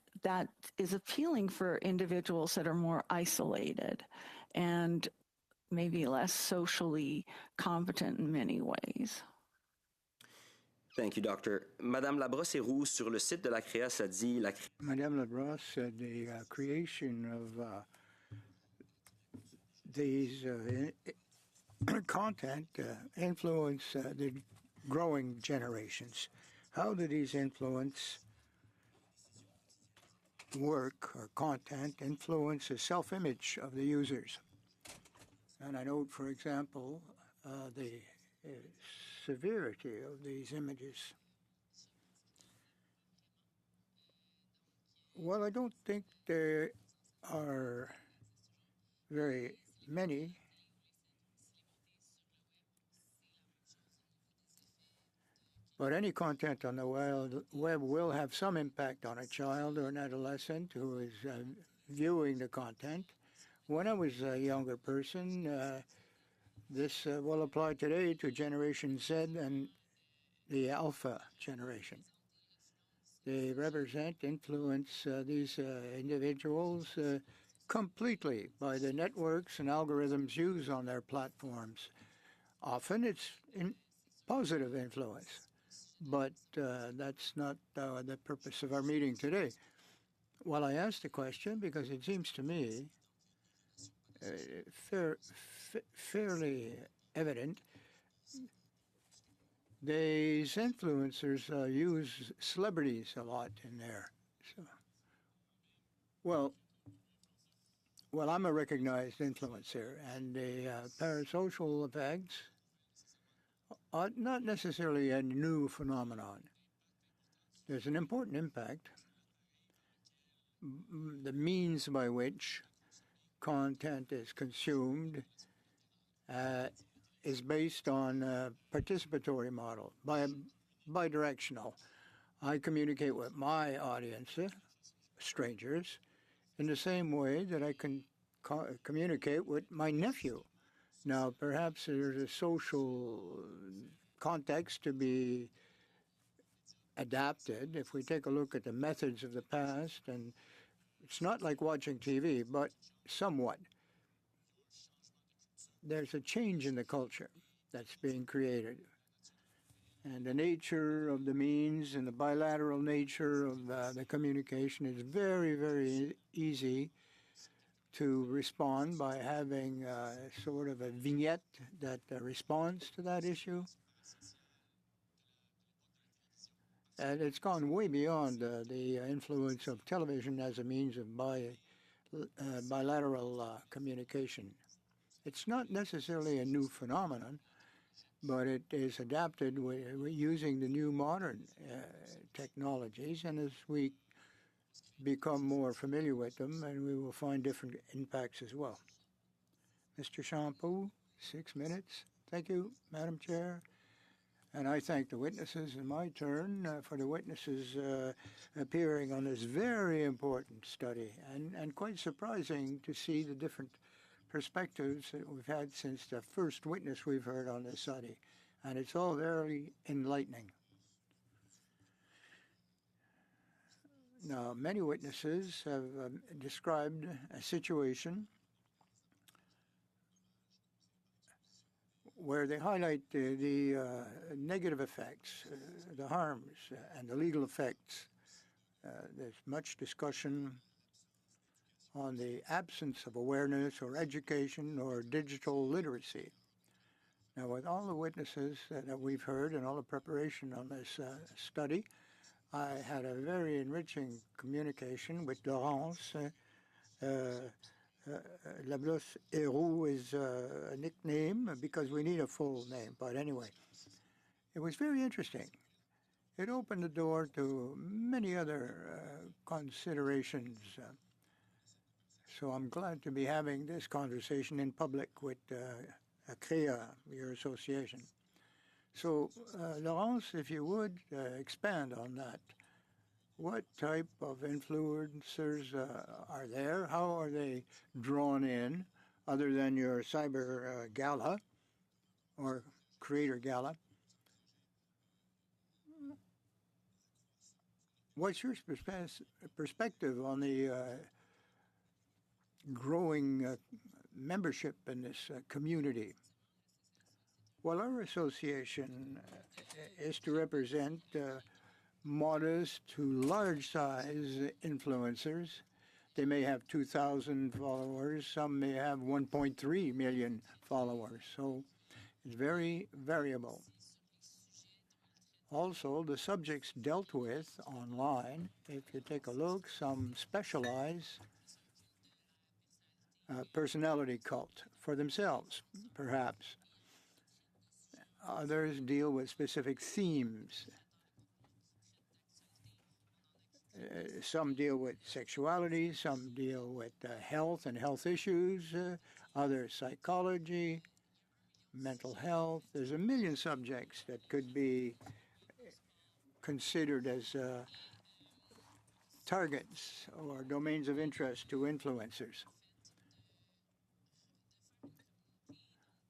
is appealing for individuals that are more isolated and maybe less socially competent in many ways. Thank you, Doctor. Madame Labrosse et Roux, sur le site de la CREA, ça dit Madame Labrosse said the creation of these content influence the growing generations. How do these influence work or content influence the self-image of the users? And I note, for example, the severity of these images. Well, I don't think there are very many. But any content on the web will have some impact on a child or an adolescent who is viewing the content. When I was a younger person, this will apply today to Generation Z and the Alpha generation. They represent, influence these individuals completely by the networks and algorithms used on their platforms. Often it's in positive influence, but that's not the purpose of our meeting today. Well, I asked the question because it seems to me fairly evident. These influencers use celebrities a lot in there. So, well, I'm a recognized influencer, and the parasocial effects are not necessarily a new phenomenon. There's an important impact. The means by which content is consumed is based on a participatory model, bidirectional. I communicate with my audience, strangers, in the same way that I can communicate with my nephew. Now, perhaps there's a social context to be adapted if we take a look at the methods of the past, and it's not like watching TV, but somewhat. There's a change in the culture that's being created. And the nature of the means and the bilateral nature of the communication is very, very easy to respond by having sort of a vignette that responds to that issue. And it's gone way beyond the influence of television as a means of bilateral communication. It's not necessarily a new phenomenon, but it is adapted using the new modern technologies, and as we become more familiar with them, and we will find different impacts as well. Mr. Champoux, 6 minutes. Thank you, Madam Chair. And I thank the witnesses in my turn for the witnesses appearing on this very important study, and quite surprising to see the different perspectives that we've had since the first witness we've heard on this study. And it's all very enlightening. Now, many witnesses have described a situation where they highlight the negative effects, the harms, and the legal effects. There's much discussion on the absence of awareness or education or digital literacy. Now, with all the witnesses that we've heard and all the preparation on this study, I had a very enriching communication with Laurence. Labrosse et Roux is a nickname because we need a full name, but anyway, it was very interesting. It opened the door to many other considerations. So I'm glad to be having this conversation in public with CREA, your association. So, Laurence, if you would expand on that. What type of influencers are there? How are they drawn in, other than your cyber gala or creator gala? What's your perspective on the growing membership in this community? Well, our association is to represent modest to large size influencers. They may have 2,000 followers, some may have 1.3 million followers, so it's very variable. Also, the subjects dealt with online, if you take a look, some specialize personality cult for themselves, perhaps. Others deal with specific themes. Some deal with sexuality, some deal with health and health issues, others psychology, mental health. There's a million subjects that could be considered as targets or domains of interest to influencers.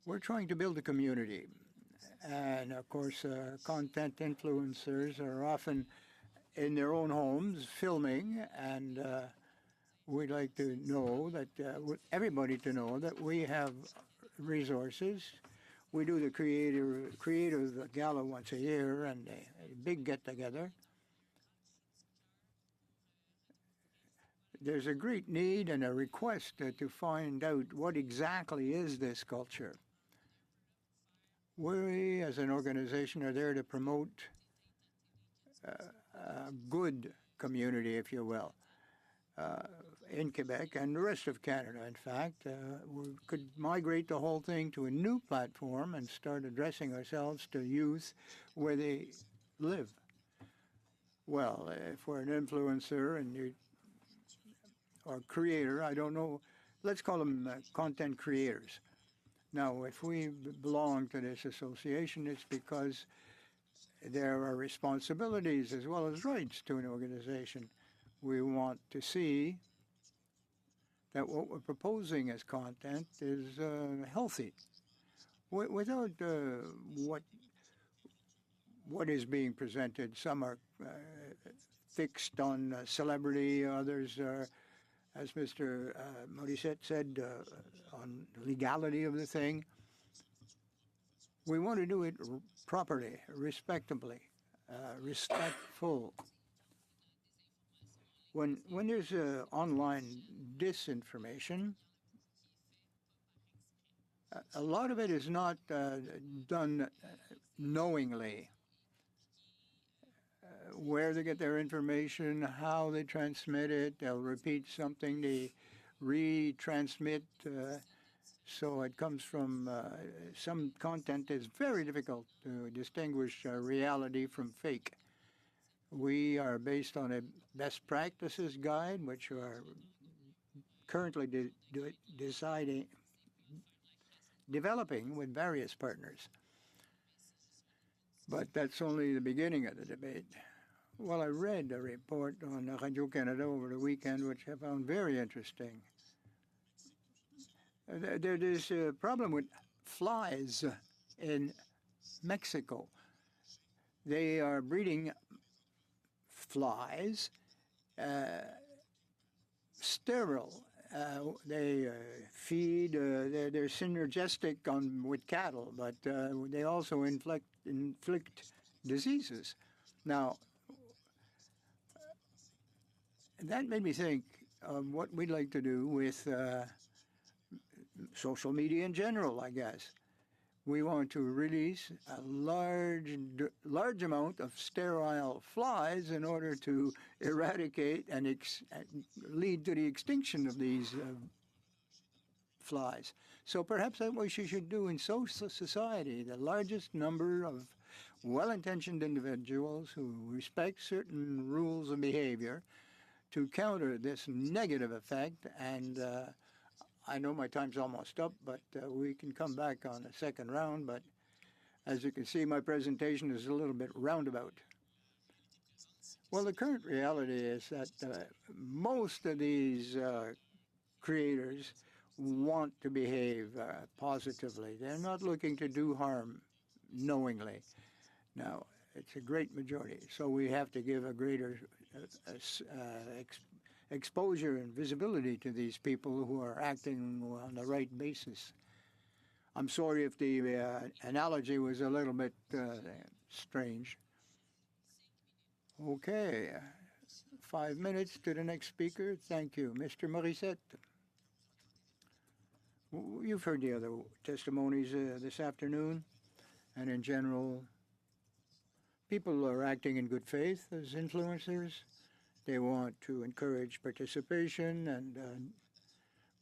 We're trying to build a community. And of course, content influencers are often in their own homes filming, and we'd like to know that, everybody to know that we have resources. We do the creative gala once a year and a big get-together. There's a great need and a request to find out what exactly is this culture. We, as an organization, are there to promote a good community, if you will, in Quebec and the rest of Canada. In fact, we could migrate the whole thing to a new platform and start addressing ourselves to youth where they live. Well, if we're an influencer and you or creator, I don't know, let's call them content creators. Now, if we belong to this association, it's because there are responsibilities as well as rights to an organization. We want to see that what we're proposing as content is healthy, without what is being presented. Some are fixed on celebrity, others are, as Mr. Morissette said, on legality of the thing. We want to do it properly, respectably, respectful. When there's online disinformation, a lot of it is not done knowingly. Where they get their information, how they transmit it, they'll repeat something, they retransmit. So it comes from some content is very difficult to distinguish reality from fake. We are based on a best practices guide, which are currently developing with various partners. But that's only the beginning of the debate. Well, I read a report on Radio-Canada over the weekend, which I found very interesting. There's a problem with flies in Mexico. They are breeding flies, sterile. They feed, they're synergistic with cattle, but they also inflict diseases. Now, that made me think of what we'd like to do with social media in general, I guess. We want to release a large amount of sterile flies in order to eradicate and lead to the extinction of these flies. So perhaps that's what we should do in social society. The largest number of well-intentioned individuals who respect certain rules of behavior to counter this negative effect. And I know my time's almost up, but we can come back on a second round. But as you can see, my presentation is a little bit roundabout. Well, the current reality is that most of these creators want to behave positively. They're not looking to do harm knowingly. Now, it's a great majority, so we have to give a greater exposure and visibility to these people who are acting on the right basis. I'm sorry if the analogy was a little bit strange. Okay, 5 minutes to the next speaker. Thank you. Mr. Morissette. You've heard the other testimonies this afternoon, and in general, people are acting in good faith as influencers. They want to encourage participation,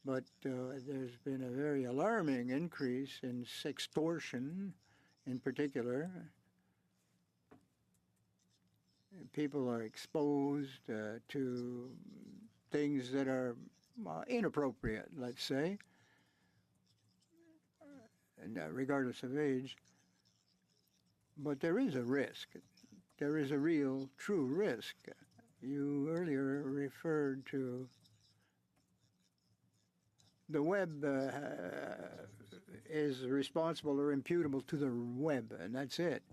but there's been a very alarming increase in sextortion in particular. People are exposed to things that are inappropriate, let's say, and regardless of age. But there is a risk. There is a real, true risk. You earlier referred to the web is responsible or imputable to the web, and that's it.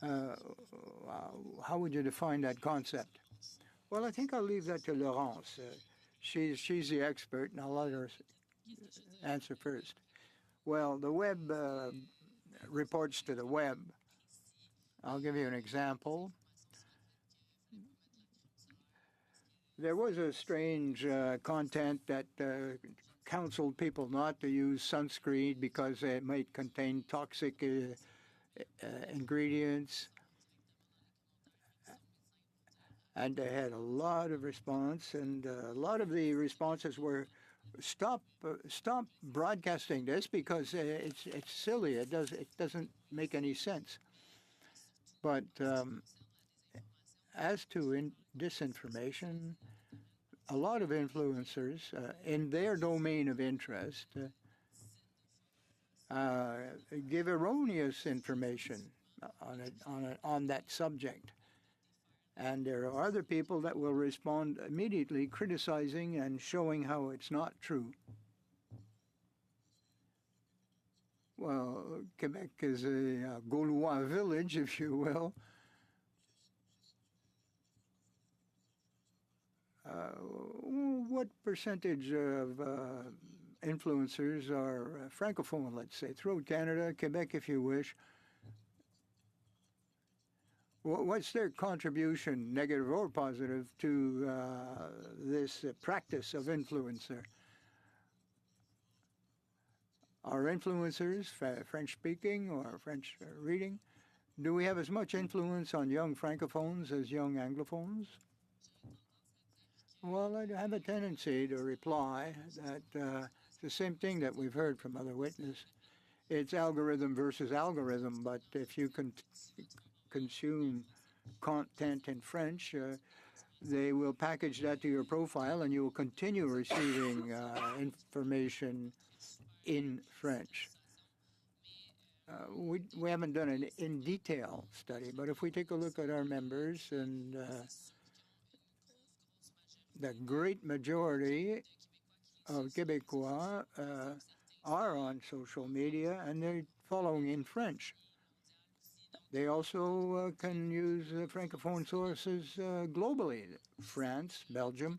How would you define that concept? Well, I think I'll leave that to Laurence. She's the expert, and I'll let her answer first. Well, the web reports to the web. I'll give you an example. There was a strange content that counseled people not to use sunscreen because it might contain toxic ingredients. And they had a lot of response, and a lot of the responses were, stop broadcasting this because it's silly. It doesn't make any sense. But as to disinformation, a lot of influencers in their domain of interest give erroneous information on that subject. And there are other people that will respond immediately, criticizing and showing how it's not true. Well, Quebec is a Gaulois village, if you will. What percentage of influencers are francophone, let's say, throughout Canada, Quebec, if you wish? What's their contribution, negative or positive, to this practice of influencer? Are influencers French-speaking or French reading? Do we have as much influence on young francophones as young anglophones? Well, I have a tendency to reply that it's the same thing that we've heard from other witnesses. It's algorithm versus algorithm, but if you can consume content in French, they will package that to your profile and you will continue receiving information in French. We haven't done an in-detail study, but if we take a look at our members, and the great majority of Québécois are on social media and they're following in French. They also can use francophone sources globally, France, Belgium.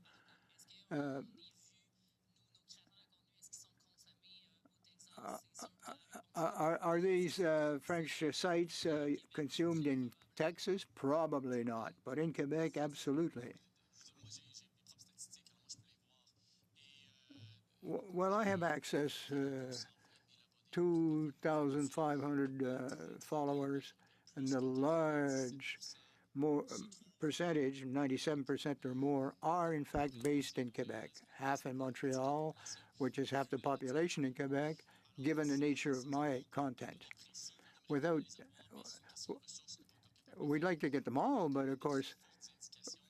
Are these French sites consumed in Texas? Probably not, but in Quebec, absolutely. Well, I have access to 2,500 followers, and the large percentage, 97% or more, are in fact based in Quebec. Half in Montreal, which is half the population in Quebec, given the nature of my content. We'd like to get them all, but of course,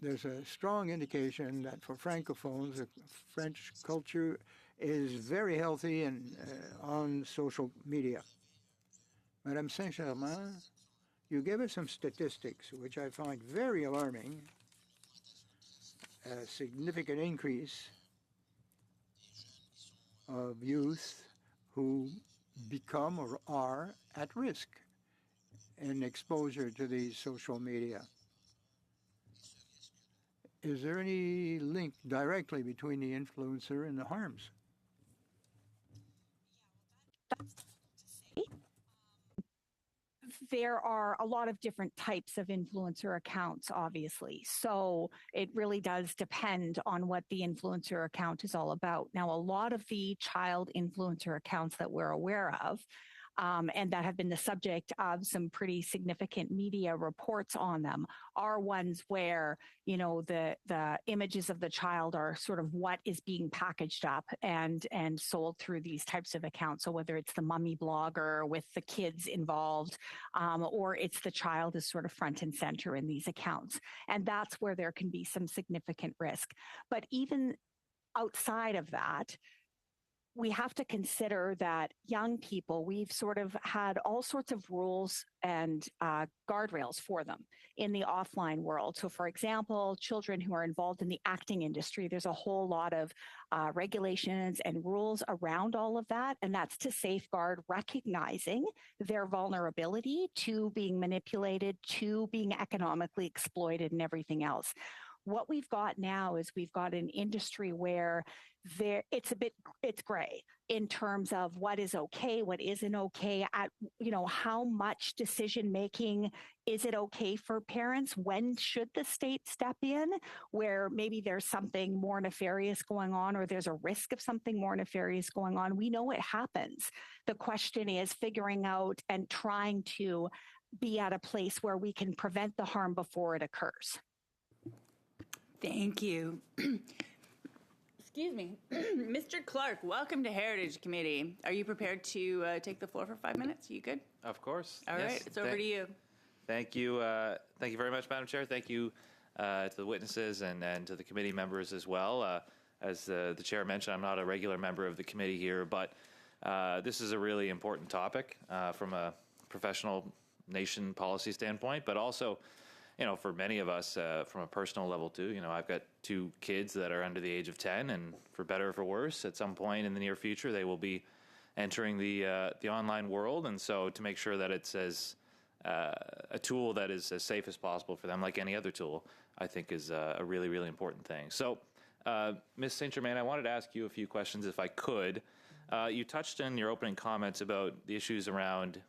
there's a strong indication that for francophones, the French culture is very healthy and on social media. Madame Saint-Germain, you gave us some statistics, which I find very alarming. A significant increase of youth who become or are at risk in exposure to these social media. Is there any link directly between the influencer and the harms? there are a lot of different types of influencer accounts, obviously. So it really does depend on what the influencer account is all about. Now, a lot of the child influencer accounts that we're aware of, and that have been the subject of some pretty significant media reports on them, are ones where, you know, the images of the child are sort of what is being packaged up and sold through these types of accounts. So whether it's the mummy blogger with the kids involved, or it's the child is sort of front and center in these accounts. And that's where there can be some significant risk. But even outside of that, we have to consider that young people, we've sort of had all sorts of rules and guardrails for them in the offline world. So, for example, children who are involved in the acting industry, there's a whole lot of regulations and rules around all of that. And that's to safeguard recognizing their vulnerability to being manipulated, to being economically exploited, and everything else. What we've got now is we've got an industry where it's gray in terms of what is okay, what isn't okay, at, you know, how much decision making is it okay for parents? When should the state step in where maybe there's something more nefarious going on, or there's a risk of something more nefarious going on? We know it happens. The question is figuring out and trying to be at a place where we can prevent the harm before it occurs. Thank you. Excuse me. Mr. Clark, welcome to Heritage Committee. Are you prepared to take the floor for 5 minutes? Are you good? Of course. All right, it's over to you. Thank you. Thank you very much, Madam Chair. Thank you to the witnesses and to the committee members as well. As the chair mentioned, I'm not a regular member of the committee here, but this is a really important topic from a professional nation policy standpoint, but also, you know, for many of us from a personal level too. You know, I've got 2 kids that are under the age of 10, and for better or for worse, at some point in the near future, they will be entering the online world. And so to make sure that it's as a tool that is as safe as possible for them, like any other tool, I think is a really, really important thing. So, Ms. St. Germain, I wanted to ask you a few questions if I could. You touched in your opening comments about the issues around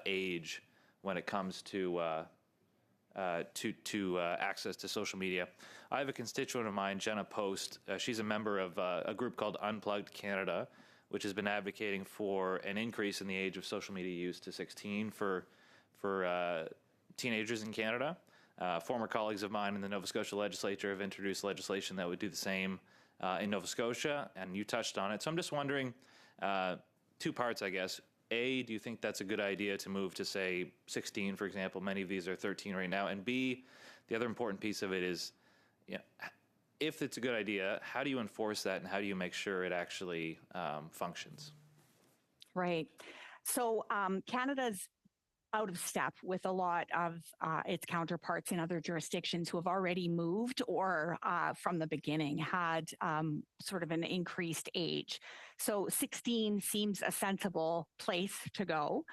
age when it comes to access to social media. I have a constituent of mine, Jenna Post. She's a member of a group called Unplugged Canada, which has been advocating for an increase in the age of social media use to 16 for teenagers in Canada. Former colleagues of mine in the Nova Scotia legislature have introduced legislation that would do the same in Nova Scotia, and you touched on it. So I'm just wondering, 2 parts, I guess. A, do you think that's a good idea to move to, say, 16, for example? Many of these are 13 right now. And B, the other important piece of it is, you know, if it's a good idea, how do you enforce that, and how do you make sure it actually functions? Right. So Canada's out of step with a lot of its counterparts in other jurisdictions who have already moved or from the beginning had sort of an increased age. So 16 seems a sensible place to go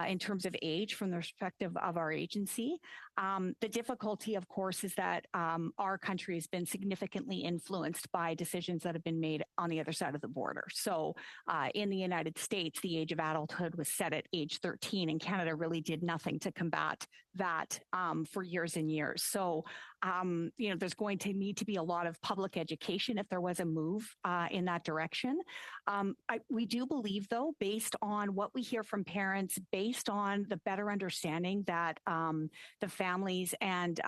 in terms of age from the perspective of our agency. The difficulty, of course, is that our country has been significantly influenced by decisions that have been made on the other side of the border. So in the United States, the age of adulthood was set at age 13, and Canada really did nothing to combat that for years and years. So, you know, there's going to need to be a lot of public education if there was a move in that direction. We do believe, though, based on what we hear from parents, based on the better understanding that the families and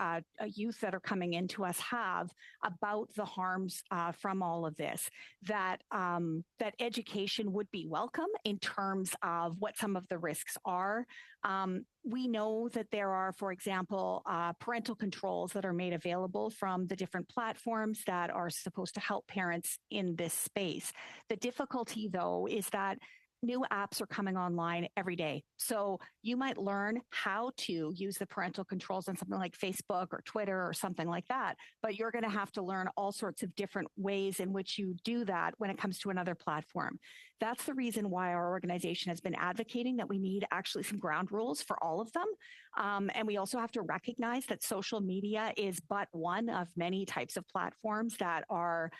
youth that are coming into us have about the harms from all of this, that that education would be welcome in terms of what some of the risks are. We know that there are, for example, parental controls that are made available from the different platforms that are supposed to help parents in this space. The difficulty, though, is that new apps are coming online every day. So you might learn how to use the parental controls on something like Facebook or Twitter or something like that, but you're going to have to learn all sorts of different ways in which you do that when it comes to another platform. That's the reason why our organization has been advocating that we need actually some ground rules for all of them. And we also have to recognize that social media is but one of many types of platforms that are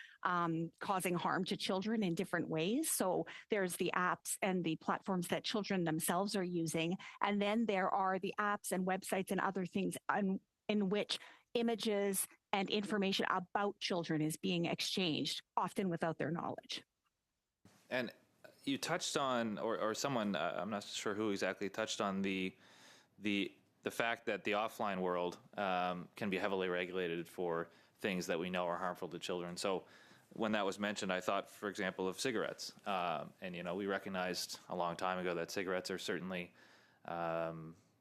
causing harm to children in different ways. So there's the apps and the platforms that children themselves are using. And then there are the apps and websites and other things in which images and information about children is being exchanged, often without their knowledge. And you touched on, or someone, I'm not sure who exactly, touched on the fact that the offline world can be heavily regulated for things that we know are harmful to children. So when that was mentioned, I thought, for example, of cigarettes. And, you know, we recognized a long time ago that cigarettes are certainly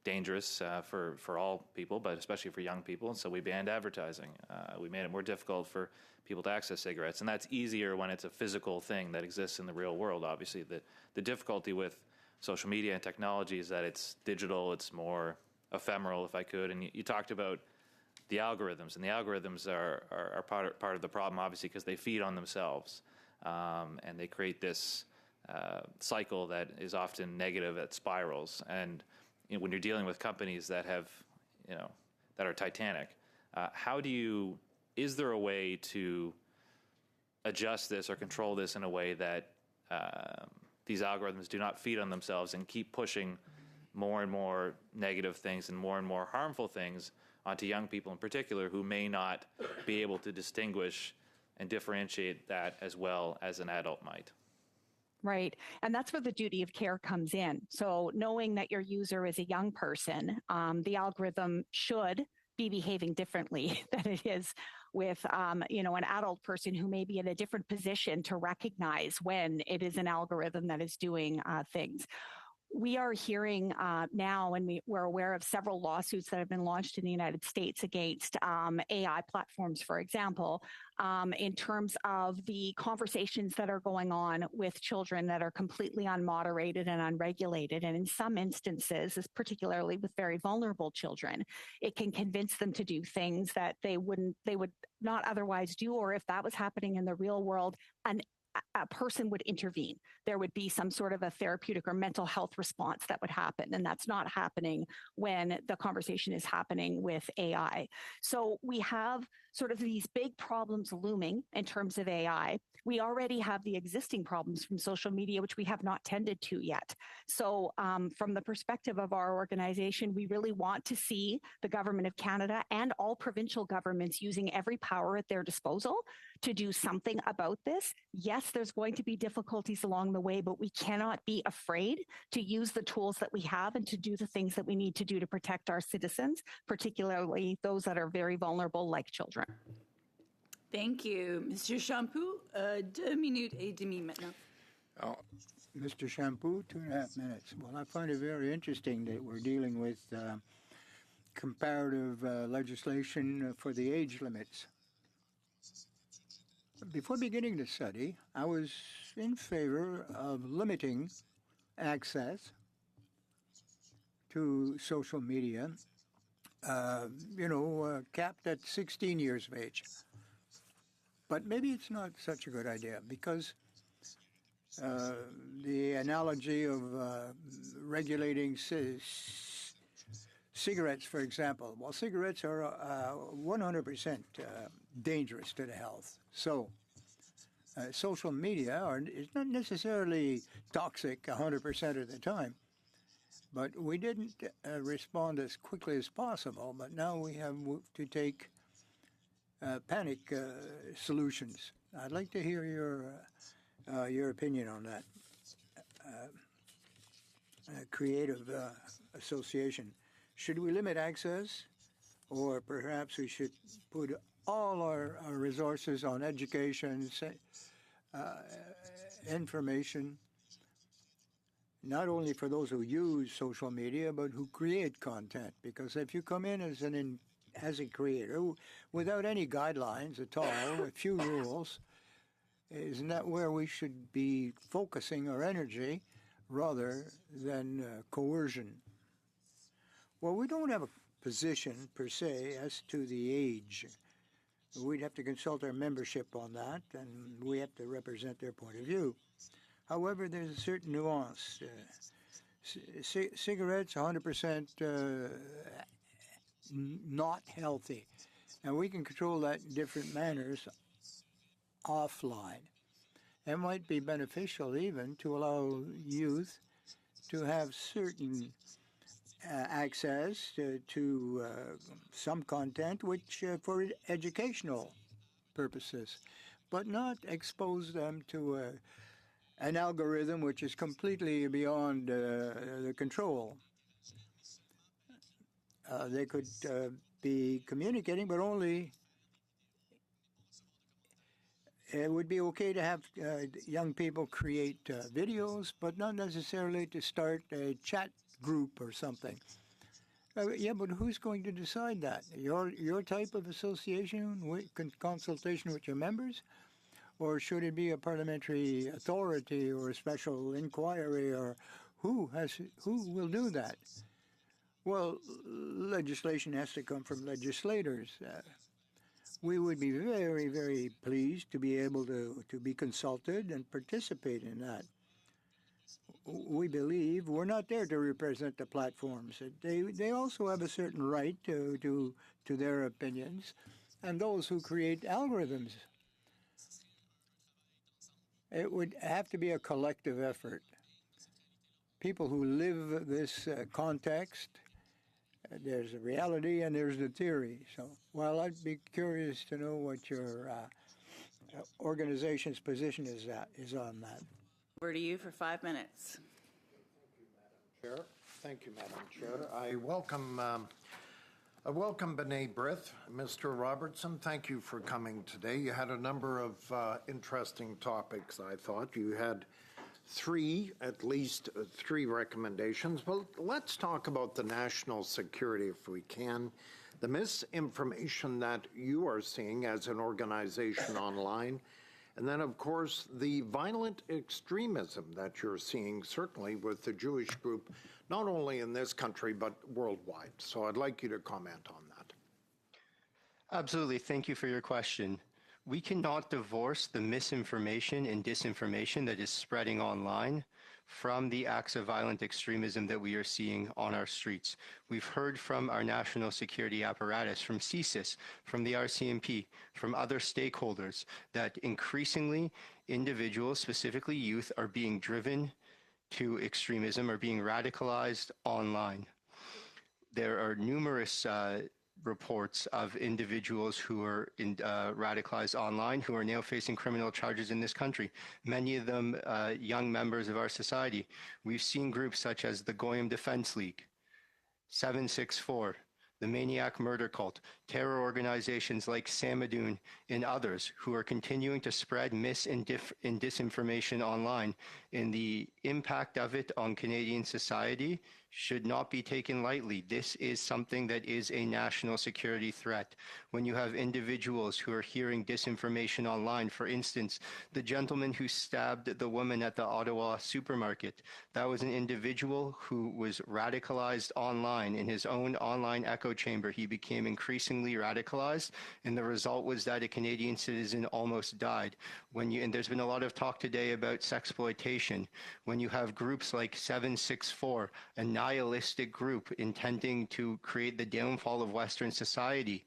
dangerous for all people, but especially for young people. And so we banned advertising. We made it more difficult for people to access cigarettes. And that's easier when it's a physical thing that exists in the real world. Obviously, the difficulty with social media and technology is that it's digital, it's more ephemeral, if I could. And you talked about the algorithms, and the algorithms are part of the problem, obviously, because they feed on themselves. And they create this cycle that is often negative, that spirals. And you know, when you're dealing with companies that have, you know, that are titanic, is there a way to adjust this or control this in a way that these algorithms do not feed on themselves and keep pushing more and more negative things and more harmful things onto young people in particular who may not be able to distinguish and differentiate that as well as an adult might? Right. And that's where the duty of care comes in. So knowing that your user is a young person, the algorithm should be behaving differently than it is with, you know, an adult person who may be in a different position to recognize when it is an algorithm that is doing things. We are hearing now, and we're aware of several lawsuits that have been launched in the United States against AI platforms, for example, in terms of the conversations that are going on with children that are completely unmoderated and unregulated. And in some instances, particularly with very vulnerable children, it can convince them to do things that they would not otherwise do, or if that was happening in the real world, a person would intervene. There would be some sort of a therapeutic or mental health response that would happen. And that's not happening when the conversation is happening with AI. So we have sort of these big problems looming in terms of AI. We already have the existing problems from social media, which we have not tended to yet. So from the perspective of our organization, we really want to see the Government of Canada and all provincial governments using every power at their disposal to do something about this. Yes, there's going to be difficulties along the way, but we cannot be afraid to use the tools that we have and to do the things that we need to do to protect our citizens, particularly those that are very vulnerable, like children. Thank you. Monsieur Champoux, 2 minutes et demie maintenant. Mr. Champoux, 2.5 minutes. Well, I find it very interesting that we're dealing with comparative legislation for the age limits. Before beginning the study, I was in favor of limiting access to social media, capped at 16 years of age. But maybe it's not such a good idea because the analogy of regulating cigarettes, for example. Well, cigarettes are 100% dangerous to the health. So social media is not necessarily toxic 100% of the time. But we didn't respond as quickly as possible. But now we have to take panic solutions. I'd like to hear your opinion on that. Creative association. Should we limit access, or perhaps we should put all our resources on education, information, not only for those who use social media, but who create content? Because if you come in as a creator without any guidelines at all, a few rules, isn't that where we should be focusing our energy rather than coercion? Well, we don't have a position per se as to the age. We'd have to consult our membership on that, and we have to represent their point of view. However, there's a certain nuance. Cigarettes, 100% not healthy. And we can control that in different manners offline. It might be beneficial even to allow youth to have certain access to some content which for educational purposes, but not expose them to an algorithm which is completely beyond the control. They could be communicating, but only it would be okay to have young people create videos, but not necessarily to start a chat group or something. Yeah, but who's going to decide that? Your type of association, consultation with your members? Or should it be a parliamentary authority or a special inquiry, or who will do that? Well, legislation has to come from legislators. We would be very, very pleased to be able to be consulted and participate in that. We believe we're not there to represent the platforms. They also have a certain right to their opinions, and those who create algorithms. It would have to be a collective effort. People who live this context, there's a reality and there's the theory. So, well, I'd be curious to know what your organization's position is on that. Over to you for 5 minutes. Chair. Thank you, Madam Chair. I welcome B'nai B'rith. Mr. Robertson, thank you for coming today. You had a number of interesting topics, I thought. You had at least three recommendations. Well, let's talk about the national security if we can. The misinformation that you are seeing as an organization online, and then, of course, the violent extremism that you're seeing, certainly with the Jewish group, not only in this country, but worldwide. So I'd like you to comment on that. Absolutely. Thank you for your question. We cannot divorce the misinformation and disinformation that is spreading online from the acts of violent extremism that we are seeing on our streets. We've heard from our national security apparatus, from CSIS, from the RCMP, from other stakeholders, that increasingly individuals, specifically youth, are being driven to extremism or being radicalized online. There are numerous reports of individuals who are radicalized online who are now facing criminal charges in this country, many of them young members of our society. We've seen groups such as the Goyim Defense League, 764, the Maniac Murder Cult, terror organizations like Samadoun and others who are continuing to spread mis and disinformation online. And the impact of it on Canadian society should not be taken lightly. This is something that is a national security threat. When you have individuals who are hearing disinformation online, for instance, the gentleman who stabbed the woman at the Ottawa supermarket, that was an individual who was radicalized online. In his own online echo chamber, he became increasingly radicalized, and the result was that a Canadian citizen almost died. And there's been a lot of talk today about sexploitation. When you have groups like 764, a nihilistic group intending to create the downfall of Western society,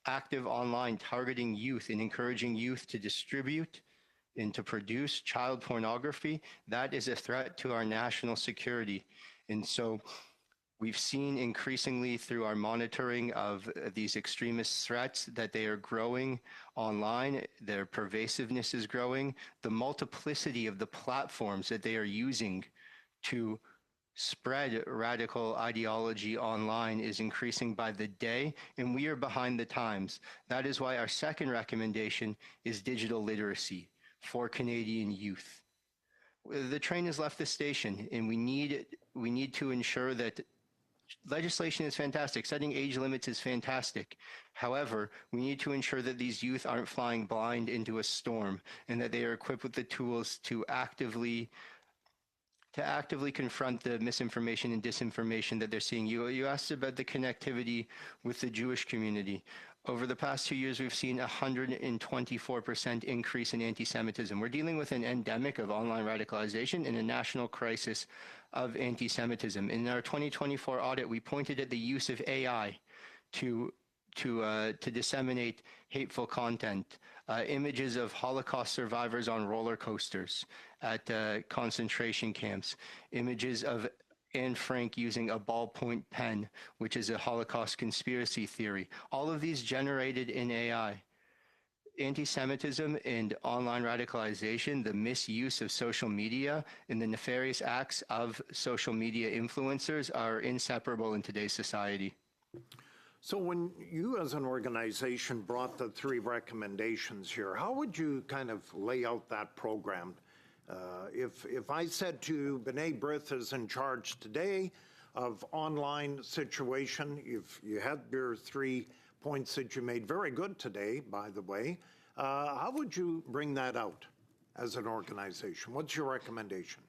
active online, targeting youth and encouraging youth to distribute and to produce child pornography, that is a threat to our national security. And so we've seen increasingly through our monitoring of these extremist threats that they are growing online, their pervasiveness is growing, the multiplicity of the platforms that they are using to spread radical ideology online is increasing by the day, and we are behind the times. That is why our second recommendation is digital literacy for Canadian youth. The train has left the station, and we need to ensure that legislation is fantastic. Setting age limits is fantastic. However, we need to ensure that these youth aren't flying blind into a storm and that they are equipped with the tools to actively confront the misinformation and disinformation that they're seeing. You asked about the connectivity with the Jewish community. Over the past 2 years, we've seen a 124% increase in anti-Semitism. We're dealing with an endemic of online radicalization and a national crisis of anti-Semitism. In our 2024 audit, we pointed at the use of AI to disseminate hateful content, images of Holocaust survivors on roller coasters at concentration camps, images of Anne Frank using a ballpoint pen, which is a Holocaust conspiracy theory. All of these generated in AI. Anti-Semitism and online radicalization, the misuse of social media, and the nefarious acts of social media influencers are inseparable in today's society. So when you as an organization brought the 3 recommendations here, how would you kind of lay out that program? If I said to you, B'nai B'rith is in charge today of online situation, if you had your 3 points that you made very good today, by the way, how would you bring that out as an organization? What's your recommendation?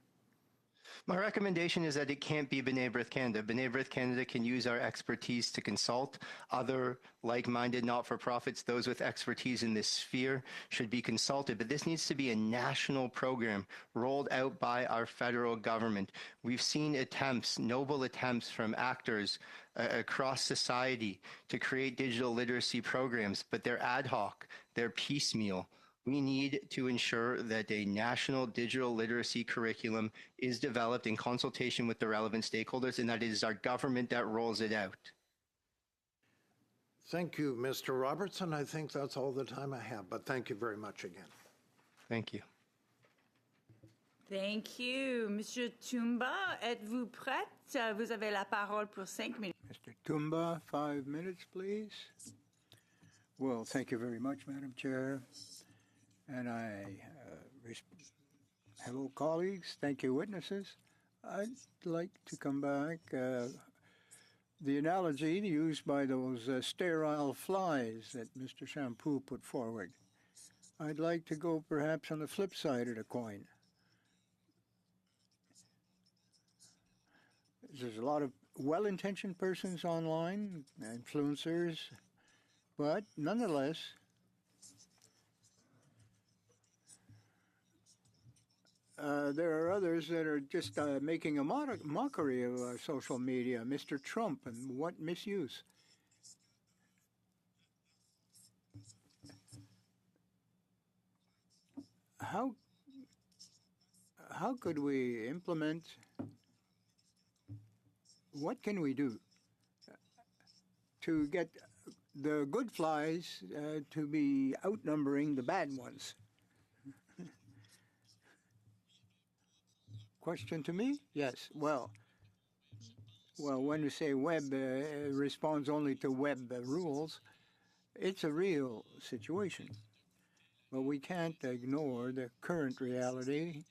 My recommendation is that it can't be B'nai B'rith Canada. B'nai B'rith Canada can use our expertise to consult. Other like-minded not-for-profits, those with expertise in this sphere, should be consulted. But this needs to be a national program rolled out by our federal government. We've seen attempts, noble attempts from actors across society to create digital literacy programs, but they're ad hoc, they're piecemeal. We need to ensure that a national digital literacy curriculum is developed in consultation with the relevant stakeholders, and that it is our government that rolls it out. Thank you, Mr. Robertson. I think that's all the time I have, but thank you very much again. Thank you. Thank you. Monsieur Toumba, êtes-vous prête? Vous avez la parole pour 5 minutes. Mr. Toumba, 5 minutes, please. Well, thank you very much, Madam Chair. And hello, colleagues. Thank you, witnesses. I'd like to come back. The analogy used by those sterile flies that Mr. Shampoo put forward. I'd like to go perhaps on the flip side of the coin. There's a lot of well-intentioned persons online, influencers, but nonetheless, there are others that are just making a mockery of social media. Mr. Trump, and what misuse. How could we implement, what can we do to get the good flies to be outnumbering the bad ones? Question to me? Yes. Well, when we say web responds only to web rules, it's a real situation. But we can't ignore the current reality.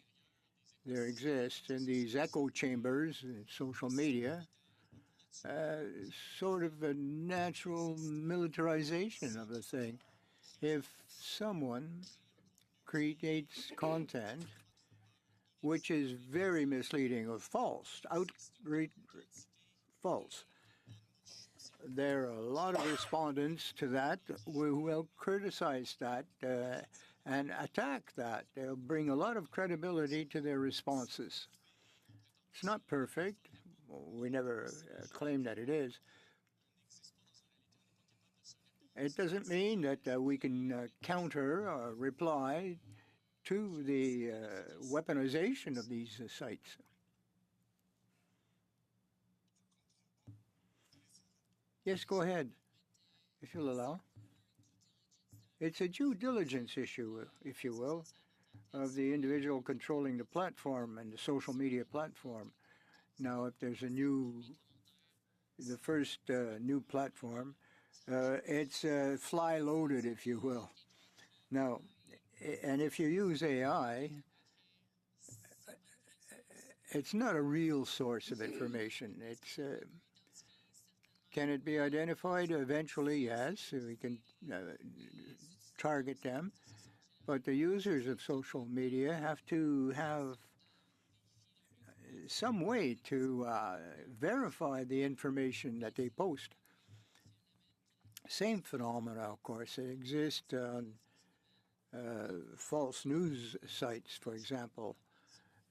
There exists in these echo chambers in social media sort of a natural militarization of the thing. If someone creates content which is very misleading or false, outright false, there are a lot of respondents to that who will criticize that and attack that. They'll bring a lot of credibility to their responses. It's not perfect. We never claim that it is. It doesn't mean that we can counter or reply to the weaponization of these sites. Yes, go ahead, if you'll allow. It's a due diligence issue, if you will, of the individual controlling the platform and the social media platform. Now, if there's the first new platform, it's fly-loaded, if you will. Now, and if you use AI, it's not a real source of information. It's can it be identified? Eventually, yes. We can target them. But the users of social media have to have some way to verify the information that they post. Same phenomena, of course, exist on false news sites, for example,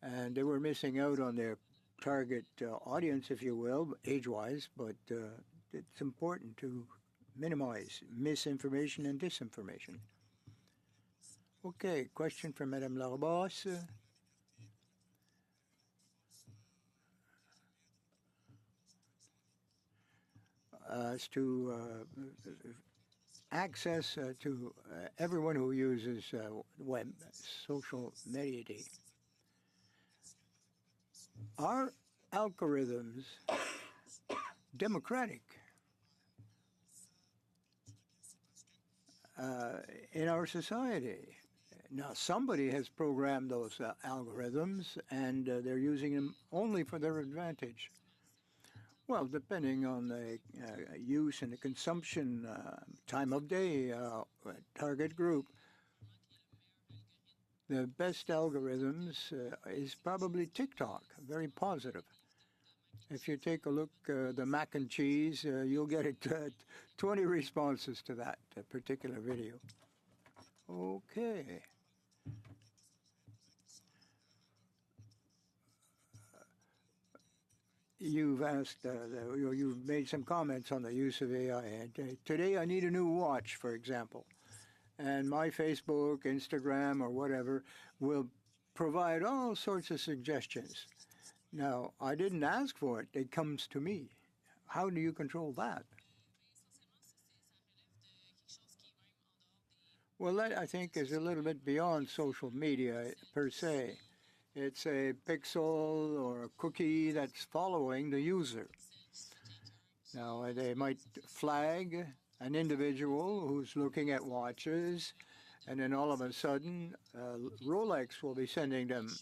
and they were missing out on their target audience, if you will, age-wise, but it's important to minimize misinformation and disinformation. Okay, question from Madame Larbos. As to access to everyone who uses web, social media. Are algorithms democratic in our society? Now, somebody has programmed those algorithms, and they're using them only for their advantage. Well, depending on the use and the consumption, time of day, target group, the best algorithms is probably TikTok, very positive. If you take a look the mac and cheese, you'll get 20 responses to that particular video. Okay. You've asked, you've made some comments on the use of AI. And today I need a new watch, for example. And my Facebook, Instagram, or whatever will provide all sorts of suggestions. Now, I didn't ask for it. It comes to me. How do you control that? Well, that, I think, is a little bit beyond social media per se. It's a pixel or a cookie that's following the user. Now, they might flag an individual who's looking at watches, and then all of a sudden, Rolex will be sending them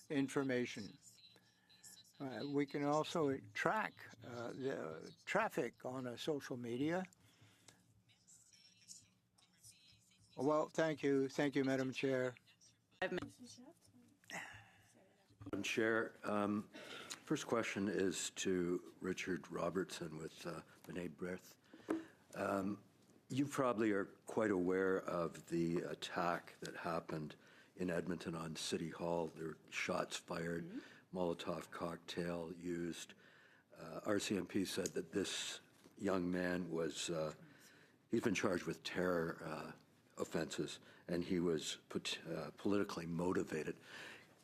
information. We can also track the traffic on social media. Well, thank you. Thank you, Madam Chair. Madam Chair, first question is to Richard Robertson with B'nai B'rith. You probably are quite aware of the attack that happened in Edmonton on City Hall. There were shots fired, Molotov cocktail used. RCMP said that this young man was, he's been charged with terror offenses, and he was politically motivated.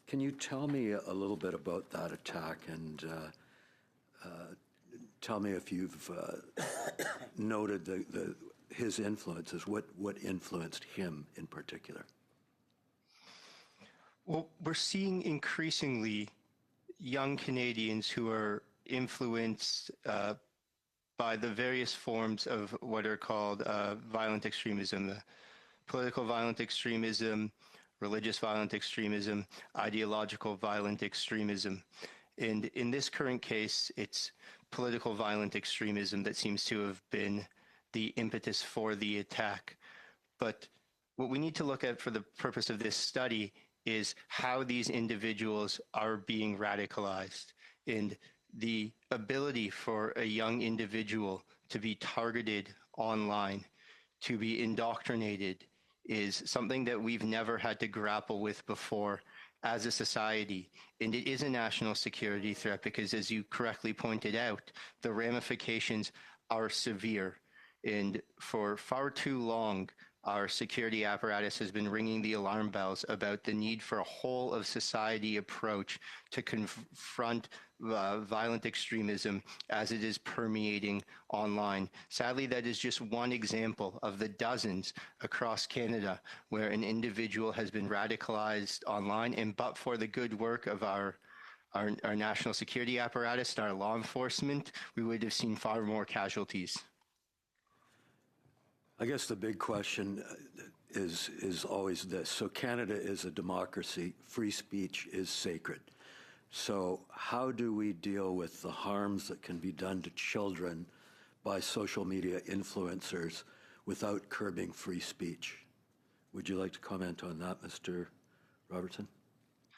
Can you tell me a little bit about that attack and tell me if you've noted his influences, what influenced him in particular? Well, we're seeing increasingly young Canadians who are influenced by the various forms of what are called violent extremism, political violent extremism, religious violent extremism, ideological violent extremism. And in this current case, it's political violent extremism that seems to have been the impetus for the attack. But what we need to look at for the purpose of this study is how these individuals are being radicalized, and the ability for a young individual to be targeted online, to be indoctrinated, is something that we've never had to grapple with before as a society. And it is a national security threat because, as you correctly pointed out, the ramifications are severe. And for far too long, our security apparatus has been ringing the alarm bells about the need for a whole of society approach to confront violent extremism as it is permeating online. Sadly, that is just one example of the dozens across Canada where an individual has been radicalized online, and but for the good work of our national security apparatus and our law enforcement, we would have seen far more casualties. I guess the big question is always this. So Canada is a democracy. Free speech is sacred. So how do we deal with the harms that can be done to children by social media influencers without curbing free speech? Would you like to comment on that, Mr. Robertson?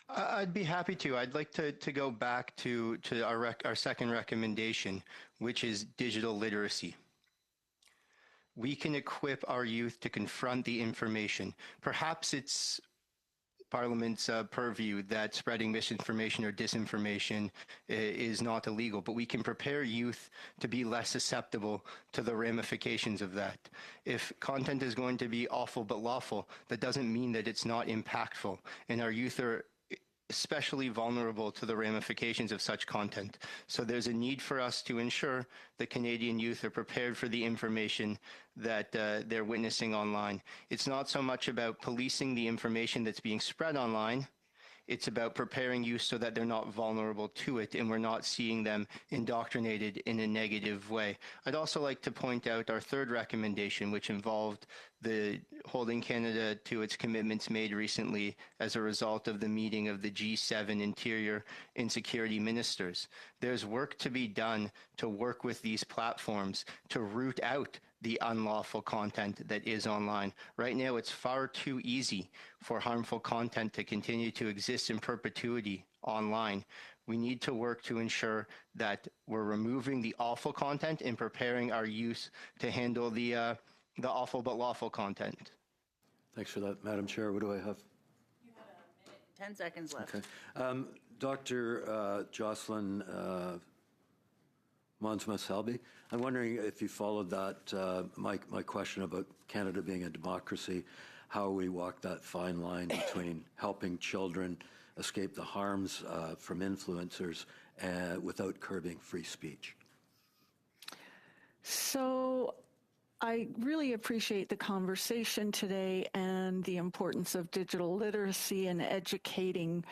I'd be happy to. I'd like to go back to our second recommendation, which is digital literacy. we can equip our youth to confront the information. Perhaps it's Parliament's purview that spreading misinformation or disinformation is not illegal, but we can prepare youth to be less susceptible to the ramifications of that. If content is going to be awful but lawful, that doesn't mean that it's not impactful, and our youth are especially vulnerable to the ramifications of such content. So there's a need for us to ensure that Canadian youth are prepared for the information that they're witnessing online. It's not so much about policing the information that's being spread online. It's about preparing youth so that they're not vulnerable to it and we're not seeing them indoctrinated in a negative way. I'd also like to point out our third recommendation, which involved the holding Canada to its commitments made recently as a result of the meeting of the G7 Interior and Security Ministers. There's work to be done to work with these platforms to root out the unlawful content that is online. Right now, it's far too easy for harmful content to continue to exist in perpetuity online. We need to work to ensure that we're removing the awful content and preparing our youth to handle the awful but lawful content. Thanks for that, Madam Chair. What do I have? You have a minute and 10 seconds left. Okay. Dr. Jocelyn Mons-Selby, I'm wondering if you followed that, my question about Canada being a democracy, how we walk that fine line between helping children escape the harms from influencers without curbing free speech. So I really appreciate the conversation today and the importance of digital literacy and educating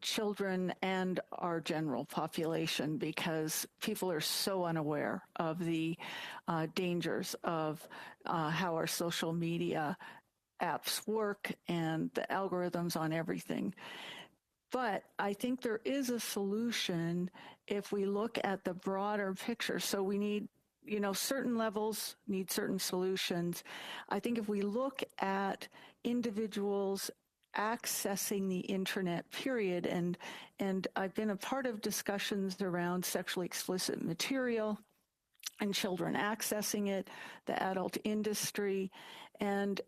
children and our general population, because people are so unaware of the dangers of how our social media apps work and the algorithms on everything. But I think there is a solution if we look at the broader picture. So we need, certain levels need certain solutions. I think if we look at individuals accessing the internet, period, and I've been a part of discussions around sexually explicit material and children accessing it, the adult industry, and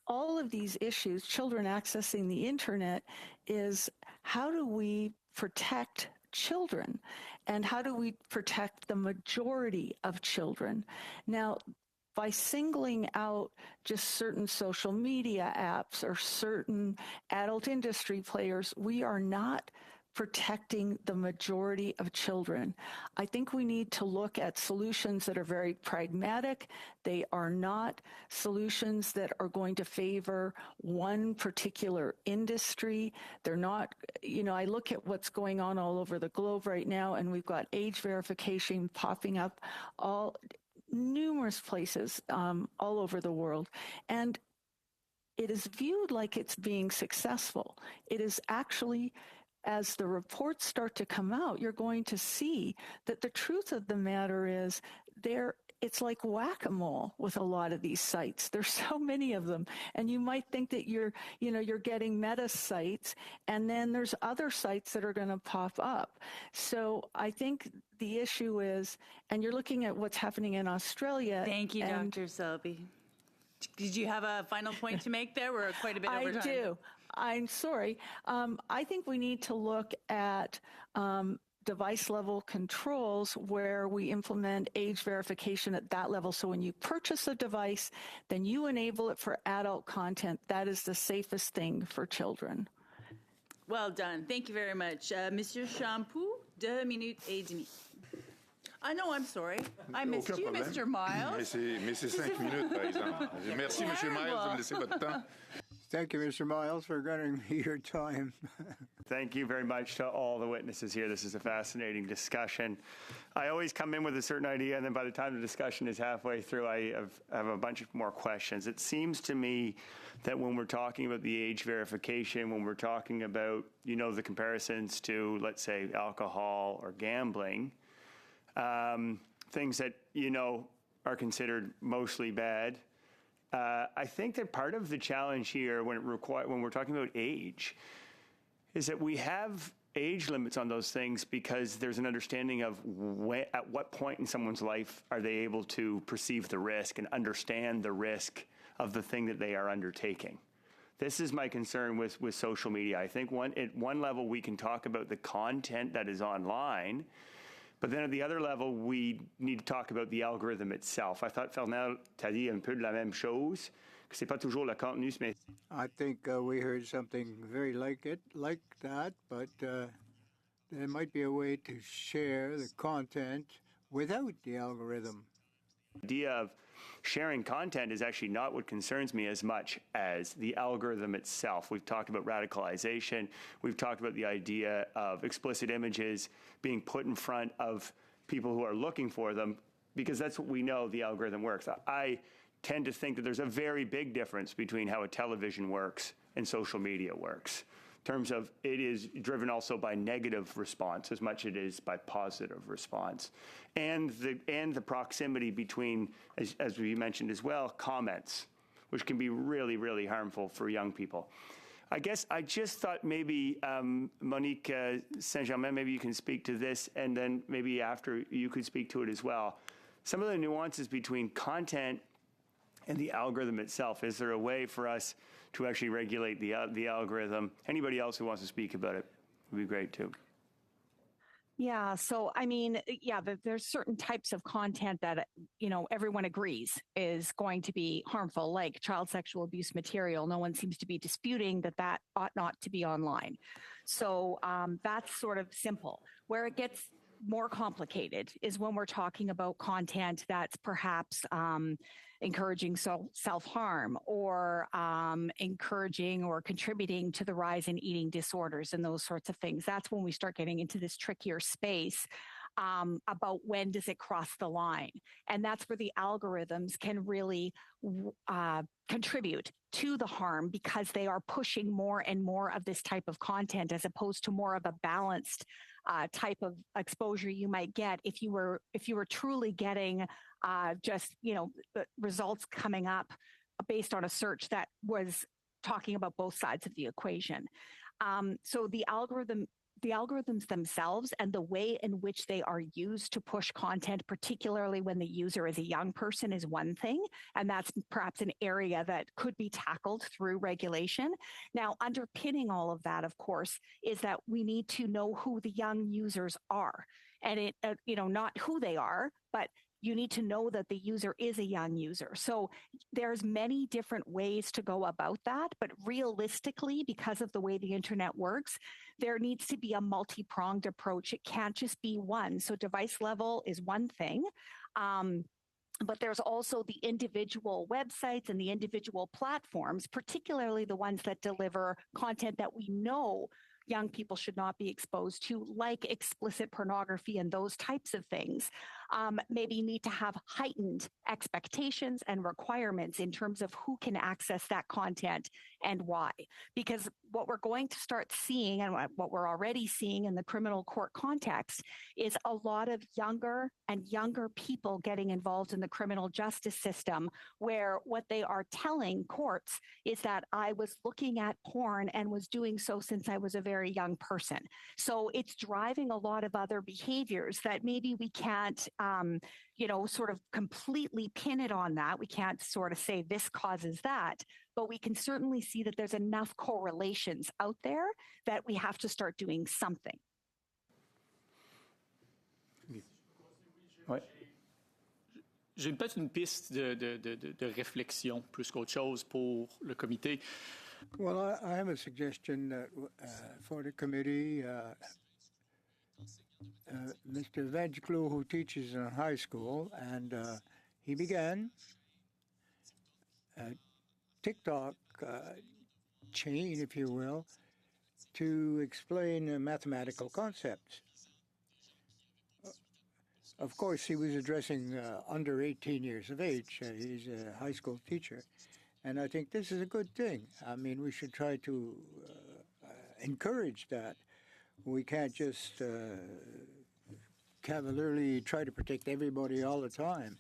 all of these issues, children accessing the internet, is how do we protect children and how do we protect the majority of children? Now, by singling out just certain social media apps or certain adult industry players, we are not protecting the majority of children. I think we need to look at solutions that are very pragmatic. They are not solutions that are going to favor one particular industry. They're not, I look at what's going on all over the globe right now, and we've got age verification popping up numerous places all over the world. And it is viewed like it's being successful. It is actually, as the reports start to come out, you're going to see that the truth of the matter is it's like whack-a-mole with a lot of these sites. There's so many of them. And you might think that you're getting meta sites, and then there's other sites that are going to pop up. So I think the issue is, and you're looking at what's happening in Australia. Thank you, Dr. Selby. Did you have a final point to make there? We're quite a bit over time. I do. I'm sorry. I think we need to look at device-level controls where we implement age verification at that level. So when you purchase a device, then you enable it for adult content. That is the safest thing for children. Well done. Thank you very much. Monsieur Champoux, 2 minutes et demie. No, I'm sorry. I missed you, Mr. Miles. Mais c'est 5 minutes, par exemple. Merci, Monsieur Miles, de me laisser votre temps. Thank you, Mr. Miles, for granting me your time. Thank you very much to all the witnesses here. This is a fascinating discussion. I always come in with a certain idea, and then by the time the discussion is halfway through, I have a bunch of more questions. It seems to me that when we're talking about the age verification, when we're talking about, the comparisons to, let's say, alcohol or gambling, things that, are considered mostly bad, I think that part of the challenge here when we're talking about age is that we have age limits on those things because there's an understanding of at what point in someone's life are they able to perceive the risk and understand the risk of the thing that they are undertaking. This is my concern with social media. I think at one level we can talk about the content that is online, but then at the other level we need to talk about the algorithm itself. I thought Fernand t'a dit un peu de la même chose, que c'est pas toujours le contenu, mais I think we heard something very like that, but there might be a way to share the content without the algorithm. The idea of sharing content is actually not what concerns me as much as the algorithm itself. We've talked about radicalization. We've talked about the idea of explicit images being put in front of people who are looking for them, because that's what we know the algorithm works. I tend to think that there's a very big difference between how a television works and social media works. In terms of it is driven also by negative response as much as it is by positive response. And the proximity between, as we mentioned as well, comments, which can be really, really harmful for young people. I guess I just thought maybe, Monique Saint-Germain, maybe you can speak to this, and then maybe after you could speak to it as well. Some of the nuances between content and the algorithm itself. Is there a way for us to actually regulate the algorithm? Anybody else who wants to speak about it would be great too. Yeah, so I mean, yeah, there's certain types of content that, everyone agrees is going to be harmful, like child sexual abuse material. No one seems to be disputing that ought not to be online. So that's sort of simple. Where it gets more complicated is when we're talking about content that's perhaps encouraging self-harm or encouraging or contributing to the rise in eating disorders and those sorts of things. That's when we start getting into this trickier space about when does it cross the line. And that's where the algorithms can really contribute to the harm, because they are pushing more and more of this type of content as opposed to more of a balanced type of exposure you might get if you were truly getting just the results coming up based on a search that was talking about both sides of the equation. So the algorithms themselves and the way in which they are used to push content, particularly when the user is a young person, is one thing. And that's perhaps an area that could be tackled through regulation. Now, underpinning all of that, of course, is that we need to know who the young users are. And not who they are, but you need to know that the user is a young user. So there's many different ways to go about that, but realistically, because of the way the internet works, there needs to be a multi-pronged approach. It can't just be one. So device level is one thing. But there's also the individual websites and the individual platforms, particularly the ones that deliver content that we know young people should not be exposed to, like explicit pornography and those types of things, maybe need to have heightened expectations and requirements in terms of who can access that content and why. Because what we're going to start seeing, and what we're already seeing in the criminal court context, is a lot of younger and younger people getting involved in the criminal justice system, where what they are telling courts is that I was looking at porn and was doing so since I was a very young person. So it's driving a lot of other behaviors that maybe we can't sort of completely pin it on that. We can't sort of say this causes that, but we can certainly see that there's enough correlations out there that we have to start doing something. Ouais. J'ai peut-être une piste de réflexion plus qu'autre chose pour le comité. Well, I have a suggestion that, for the committee. Mr. Vajglu, who teaches in high school, and he began a TikTok chain, if you will, to explain mathematical concepts. Of course, he was addressing under 18 years of age. He's a high school teacher. And I think this is a good thing. I mean, we should try to encourage that. We can't just cavalierly try to protect everybody all the time.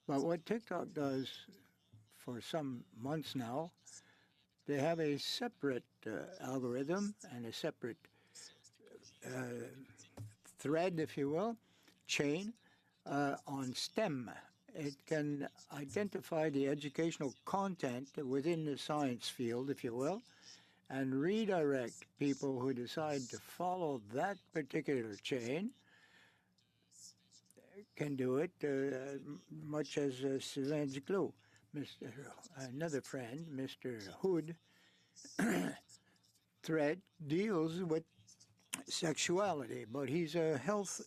But what TikTok does for some months now, they have a separate algorithm and a separate thread, if you will, chain on STEM. It can identify the educational content within the science field, if you will, and redirect people who decide to follow that particular chain. Can do it much as Sylvain Duclos. Another friend, Mr. Hood, thread deals with sexuality, but he's a health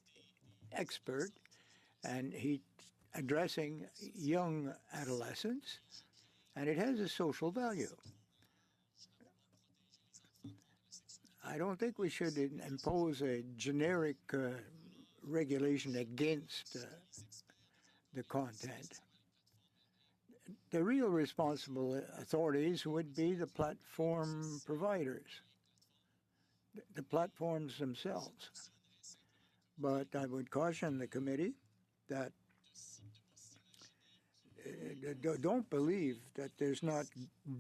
expert and he's addressing young adolescents, and it has a social value. I don't think we should impose a generic regulation against the content. The real responsible authorities would be the platform providers, the platforms themselves. But I would caution the committee that don't believe that there's not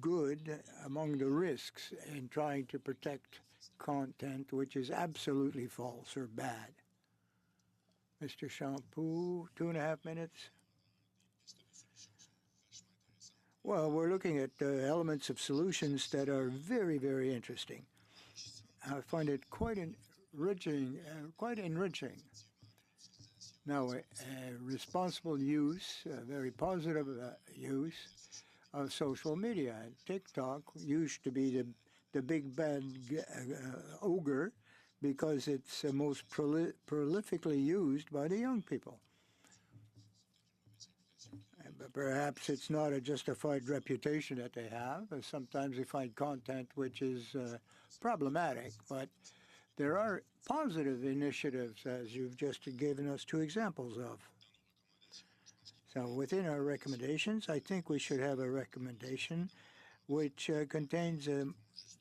good among the risks in trying to protect content which is absolutely false or bad. Mr. Champoux, 2.5 minutes. Well, we're looking at elements of solutions that are very, very interesting. I find it quite enriching. Now, responsible use, very positive use of social media. TikTok used to be the big bad ogre because it's most prolifically used by the young people. But perhaps it's not a justified reputation that they have. Sometimes they find content which is problematic, but there are positive initiatives, as you've just given us 2 examples of. So within our recommendations, I think we should have a recommendation which contains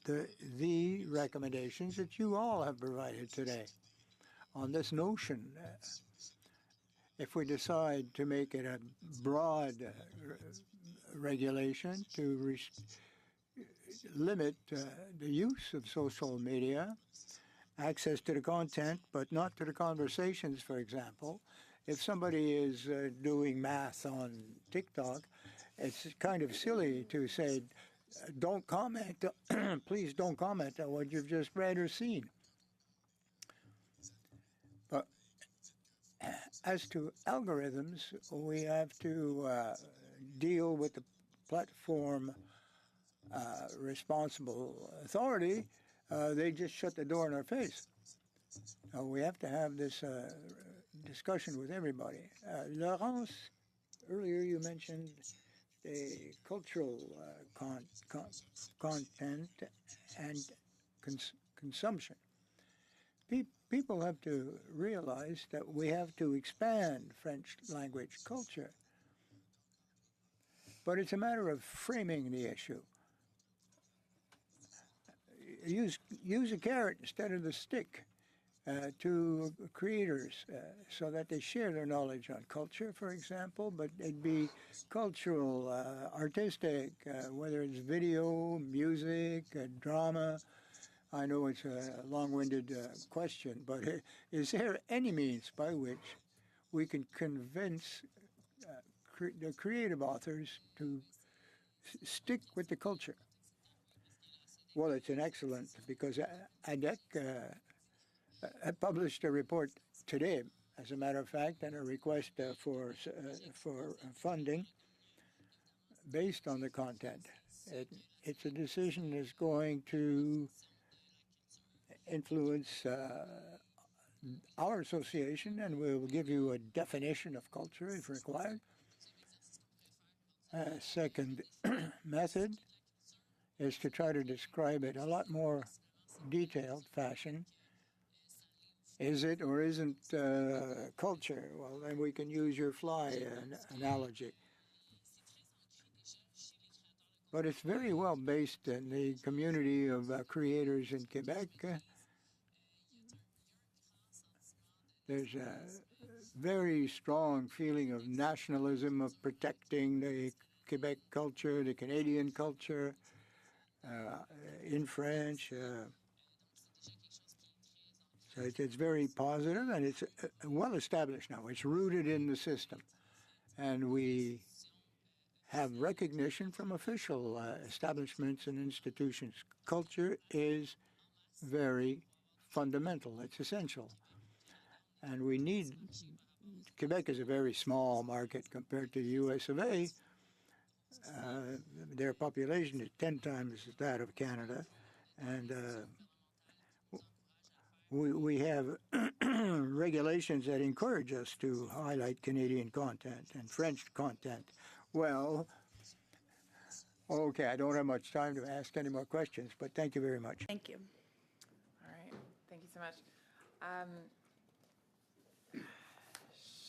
the recommendations that you all have provided today on this notion. If we decide to make it a broad regulation to limit the use of social media, access to the content, but not to the conversations, for example. If somebody is doing math on TikTok, it's kind of silly to say, don't comment, please don't comment on what you've just read or seen. But as to algorithms, we have to deal with the platform responsible authority. They just shut the door in our face. We have to have this discussion with everybody. Laurence, earlier you mentioned the cultural content and consumption. People have to realize that we have to expand French language culture. But it's a matter of framing the issue. Use a carrot instead of the stick to creators so that they share their knowledge on culture, for example, but it'd be cultural, artistic, whether it's video, music, drama. I know it's a long-winded question, but is there any means by which we can convince the creative authors to stick with the culture? Well, it's an excellent, because ADEC published a report today, as a matter of fact, and a request for funding based on the content. It's a decision that's going to influence our association, and we'll give you a definition of culture if required. Second method is to try to describe it a lot more detailed fashion. Is it or isn't culture? Well, then we can use your fly analogy. But it's very well based in the community of creators in Quebec. There's a very strong feeling of nationalism, of protecting the Quebec culture, the Canadian culture, in French. It's very positive, and it's well established now. It's rooted in the system, and we have recognition from official establishments and institutions. Culture is very fundamental. It's essential. And we need, Quebec is a very small market compared to the US of A. Their population is 10 times that of Canada. And we have regulations that encourage us to highlight Canadian content and French content. Well, okay, I don't have much time to ask any more questions, but thank you very much. Thank you. All right. Thank you so much.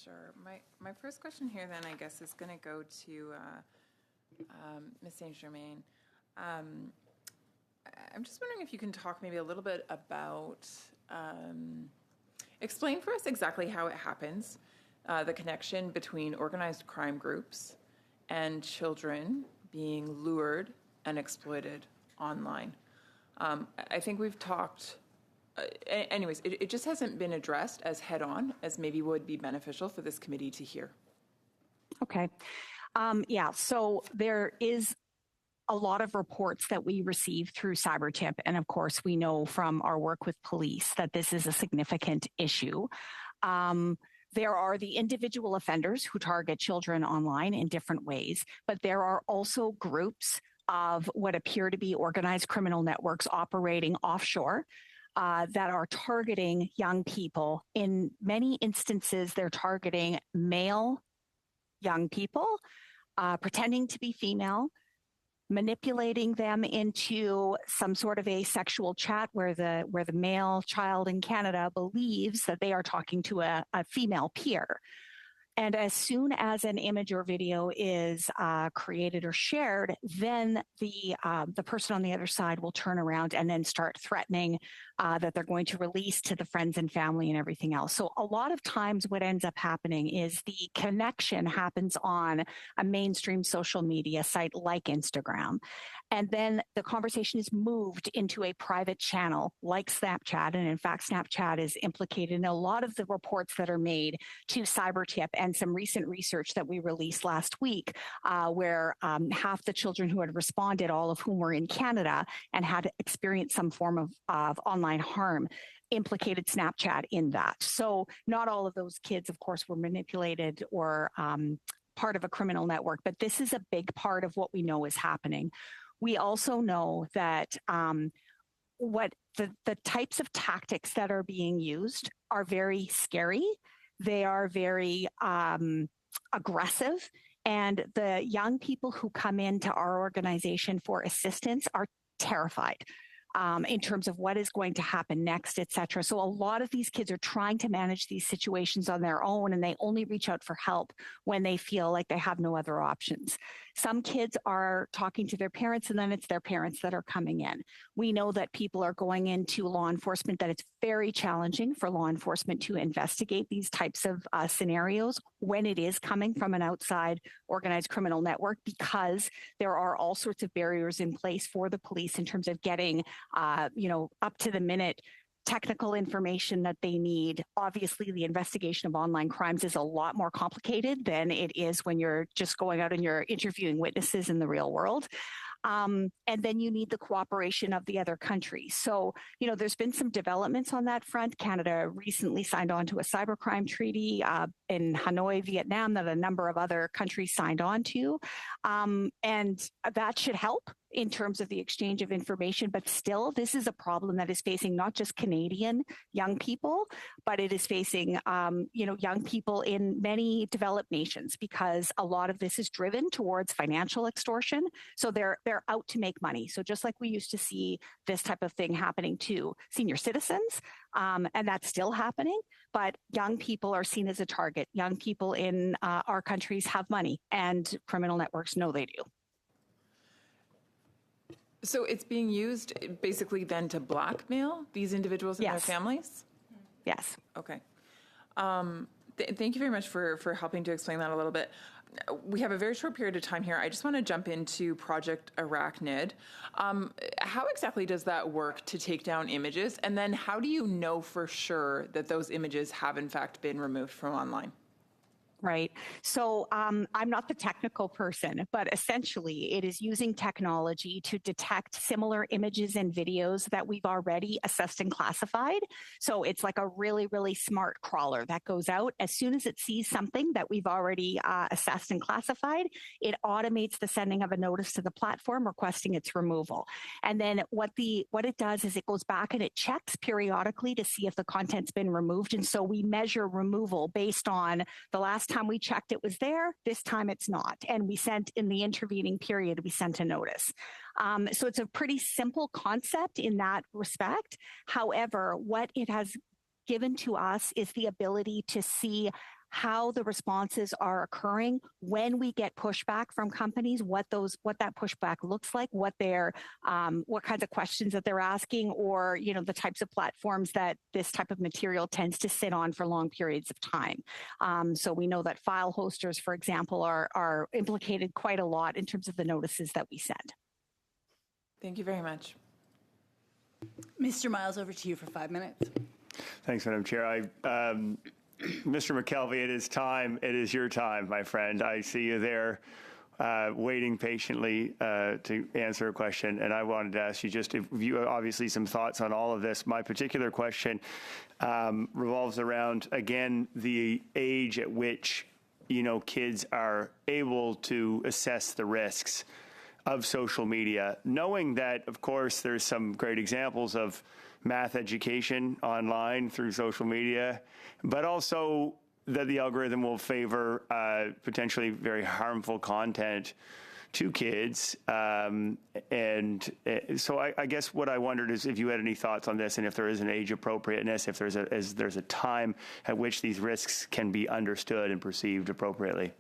Sure. My first question here then, I guess, is going to go to Ms. St. Germain. I'm just wondering if you can talk maybe a little bit about, explain for us exactly how it happens, the connection between organized crime groups and children being lured and exploited online. I think we've talked, anyways, it just hasn't been addressed as head-on as maybe would be beneficial for this committee to hear. Okay. Yeah, so there is a lot of reports that we receive through CyberTip. And of course, we know from our work with police that this is a significant issue. There are the individual offenders who target children online in different ways, but there are also groups of what appear to be organized criminal networks operating offshore that are targeting young people. In many instances, they're targeting male young people, pretending to be female, manipulating them into some sort of a sexual chat where the male child in Canada believes that they are talking to a female peer. And as soon as an image or video is created or shared, then the person on the other side will turn around and then start threatening that they're going to release to the friends and family and everything else. So a lot of times what ends up happening is the connection happens on a mainstream social media site like Instagram. And then the conversation is moved into a private channel like Snapchat. And in fact, Snapchat is implicated in a lot of the reports that are made to CyberTip and some recent research that we released last week, where half the children who had responded, all of whom were in Canada and had experienced some form of online harm, implicated Snapchat in that. So not all of those kids, of course, were manipulated or part of a criminal network, but this is a big part of what we know is happening. We also know that what the types of tactics that are being used are very scary. They are very aggressive. And the young people who come into our organization for assistance are terrified in terms of what is going to happen next, et cetera. So a lot of these kids are trying to manage these situations on their own, and they only reach out for help when they feel like they have no other options. Some kids are talking to their parents, and then it's their parents that are coming in. We know that people are going into law enforcement, that it's very challenging for law enforcement to investigate these types of scenarios when it is coming from an outside organized criminal network, because there are all sorts of barriers in place for the police in terms of getting up to the minute technical information that they need. Obviously, the investigation of online crimes is a lot more complicated than it is when you're just going out and you're interviewing witnesses in the real world. And then you need the cooperation of the other countries. So, there's been some developments on that front. Canada recently signed on to a cybercrime treaty in Hanoi, Vietnam, that a number of other countries signed on to. And that should help in terms of the exchange of information. But still, this is a problem that is facing not just Canadian young people, but it is facing, young people in many developed nations, because a lot of this is driven towards financial extortion. So they're out to make money. So just like we used to see this type of thing happening to senior citizens, and that's still happening, but young people are seen as a target. Young people in our countries have money, and criminal networks know they do. So it's being used basically then to blackmail these individuals and their families? Yes. Okay. Thank you very much for helping to explain that a little bit. we have a very short period of time here. I just want to jump into Project Arachnid. How exactly does that work to take down images? And then how do you know for sure that those images have in fact been removed from online? Right. So I'm not the technical person, but essentially it is using technology to detect similar images and videos that we've already assessed and classified. So it's like a really, really smart crawler that goes out. As soon as it sees something that we've already assessed and classified, it automates the sending of a notice to the platform requesting its removal. And then what it does is it goes back and it checks periodically to see if the content's been removed. And so we measure removal based on the last time we checked it was there, this time it's not. And we sent in the intervening period, we sent a notice. So it's a pretty simple concept in that respect. However, what it has given to us is the ability to see how the responses are occurring when we get pushback from companies, what that pushback looks like, what kinds of questions that they're asking, or the types of platforms that this type of material tends to sit on for long periods of time. So we know that file hosters, for example, are implicated quite a lot in terms of the notices that we send. Thank you very much. Mr. Miles, over to you for 5 minutes. Thanks, Madam Chair. Mr. McKelvey, it is time. It is your time, my friend. I see you there waiting patiently to answer a question. And I wanted to ask you just if you have obviously some thoughts on all of this. My particular question revolves around, again, the age at which, kids are able to assess the risks of social media, knowing that, of course, there's some great examples of math education online through social media, but also that the algorithm will favor potentially very harmful content to kids. So I guess what I wondered is if you had any thoughts on this and if there is an age appropriateness, if there's a time at which these risks can be understood and perceived appropriately.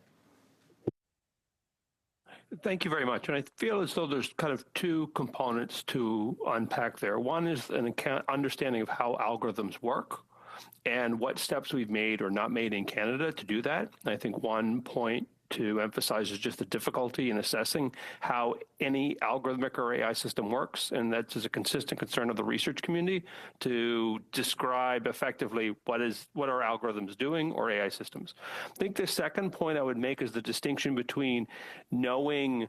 Thank you very much. And I feel as though there's kind of two components to unpack there. One is an understanding of how algorithms work and what steps we've made or not made in Canada to do that. And I think one point to emphasize is just the difficulty in assessing how any algorithmic or AI system works. And that's a consistent concern of the research community to describe effectively what are algorithms doing or AI systems. I think the second point I would make is the distinction between knowing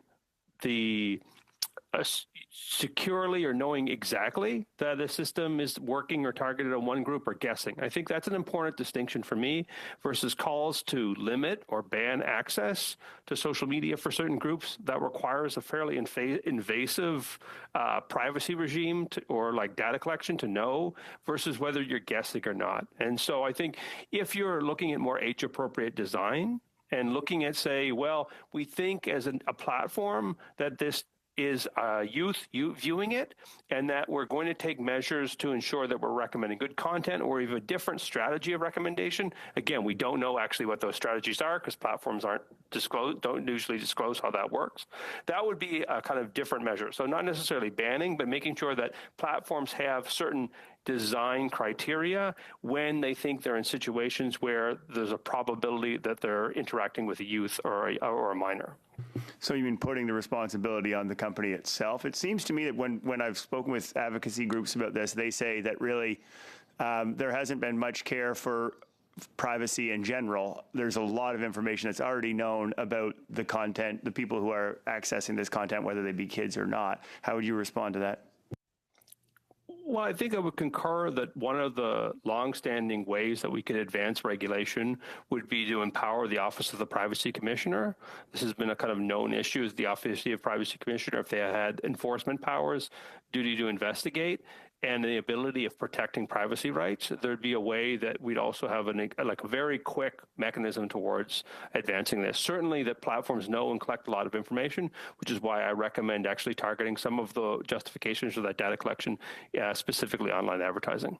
securely or knowing exactly that a system is working or targeted on one group or guessing. I think that's an important distinction for me versus calls to limit or ban access to social media for certain groups that requires a fairly invasive privacy regime or like data collection to know versus whether you're guessing or not. And so I think if you're looking at more age-appropriate design and looking at, say, well, we think as a platform that this is youth viewing it, and that we're going to take measures to ensure that we're recommending good content or even a different strategy of recommendation. Again, we don't know actually what those strategies are because platforms don't usually disclose how that works. That would be a kind of different measure. So not necessarily banning, but making sure that platforms have certain design criteria when they think they're in situations where there's a probability that they're interacting with a youth or a minor. So you mean putting the responsibility on the company itself? It seems to me that when I've spoken with advocacy groups about this, they say that really there hasn't been much care for privacy in general. There's a lot of information that's already known about the content, the people who are accessing this content, whether they be kids or not. How would you respond to that? Well, I think I would concur that one of the longstanding ways that we could advance regulation would be to empower the Office of the Privacy Commissioner. This has been a kind of known issue as the Office of the Privacy Commissioner, if they had enforcement powers, duty to investigate, and the ability of protecting privacy rights, there'd be a way that we'd also have a very quick mechanism towards advancing this. Certainly that platforms know and collect a lot of information, which is why I recommend actually targeting some of the justifications of that data collection, specifically online advertising.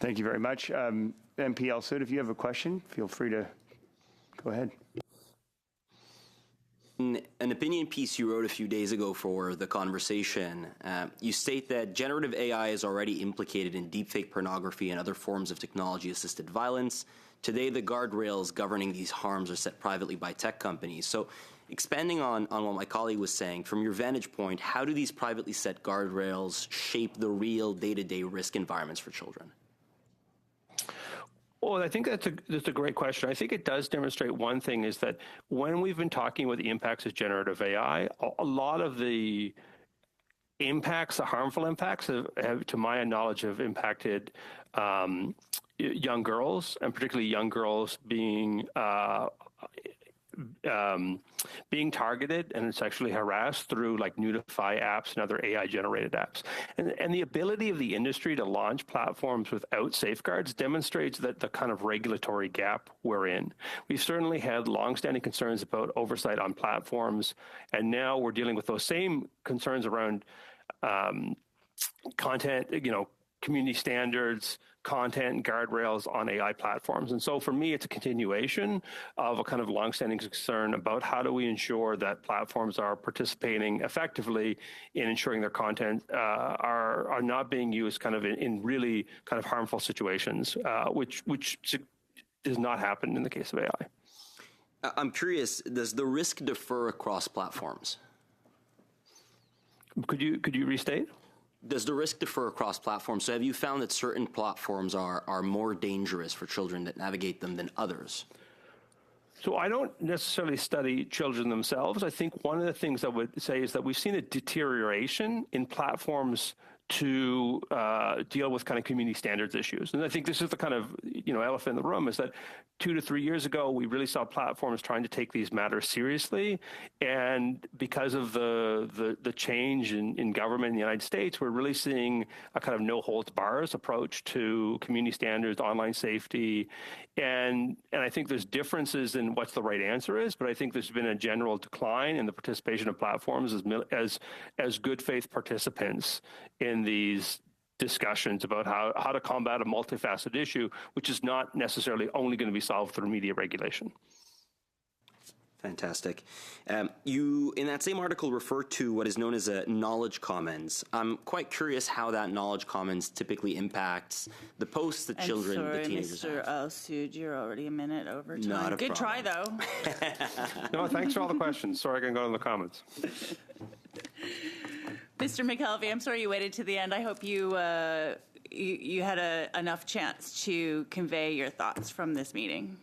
Thank you very much. MP El Sud, if you have a question, feel free to go ahead. In an opinion piece you wrote a few days ago for The Conversation, you state that generative AI is already implicated in deepfake pornography and other forms of technology-assisted violence. Today, the guardrails governing these harms are set privately by tech companies. So, expanding on what my colleague was saying, from your vantage point, how do these privately set guardrails shape the real day-to-day risk environments for children? Well, I think that's a great question. I think it does demonstrate one thing is that when we've been talking about the impacts of generative AI, a lot of the impacts, the harmful impacts, have to my knowledge, have impacted young girls, and particularly young girls being targeted and sexually harassed through like Nudify apps and other AI-generated apps. And the ability of the industry to launch platforms without safeguards demonstrates that the kind of regulatory gap we're in. We've certainly had longstanding concerns about oversight on platforms, and now we're dealing with those same concerns around content, community standards, content and guardrails on AI platforms. And so for me, it's a continuation of a kind of longstanding concern about how do we ensure that platforms are participating effectively in ensuring their content are not being used kind of in really kind of harmful situations, which does not happen in the case of AI. I'm curious, does the risk differ across platforms? Could you restate? Does the risk differ across platforms? So have you found that certain platforms are more dangerous for children that navigate them than others? So I don't necessarily study children themselves. I think one of the things I would say is that we've seen a deterioration in platforms to deal with kind of community standards issues. And I think this is the kind of, elephant in the room is that 2 to 3 years ago, we really saw platforms trying to take these matters seriously. And because of the change in government in the United States, we're really seeing a kind of no holds bars approach to community standards, online safety. And I think there's differences in what's the right answer is, but I think there's been a general decline in the participation of platforms as good faith participants in these discussions about how to combat a multifaceted issue, which is not necessarily only going to be solved through media regulation. Fantastic. You, in that same article, refer to what is known as a knowledge commons. I'm quite curious how that knowledge commons typically impacts the posts that children, the teenagers Mr. Al-Sood, you're already a minute over time. Not a Good problem. try, though. No, thanks for all the questions. Sorry I can go in the comments. Mr. McKelvey, I'm sorry you waited to the end. I hope you had enough chance to convey your thoughts from this meeting.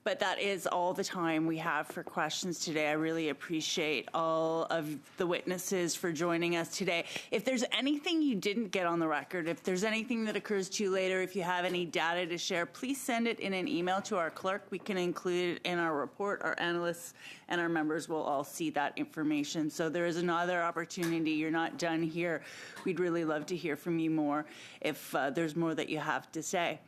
But that is all the time we have for questions today. I really appreciate all of the witnesses for joining us today. If there's anything you didn't get on the record, if there's anything that occurs to you later, if you have any data to share, please send it in an email to our clerk. We can include it in our report. Our analysts and our members will all see that information. So there is another opportunity. You're not done here. We'd really love to hear from you more if there's more that you have to say.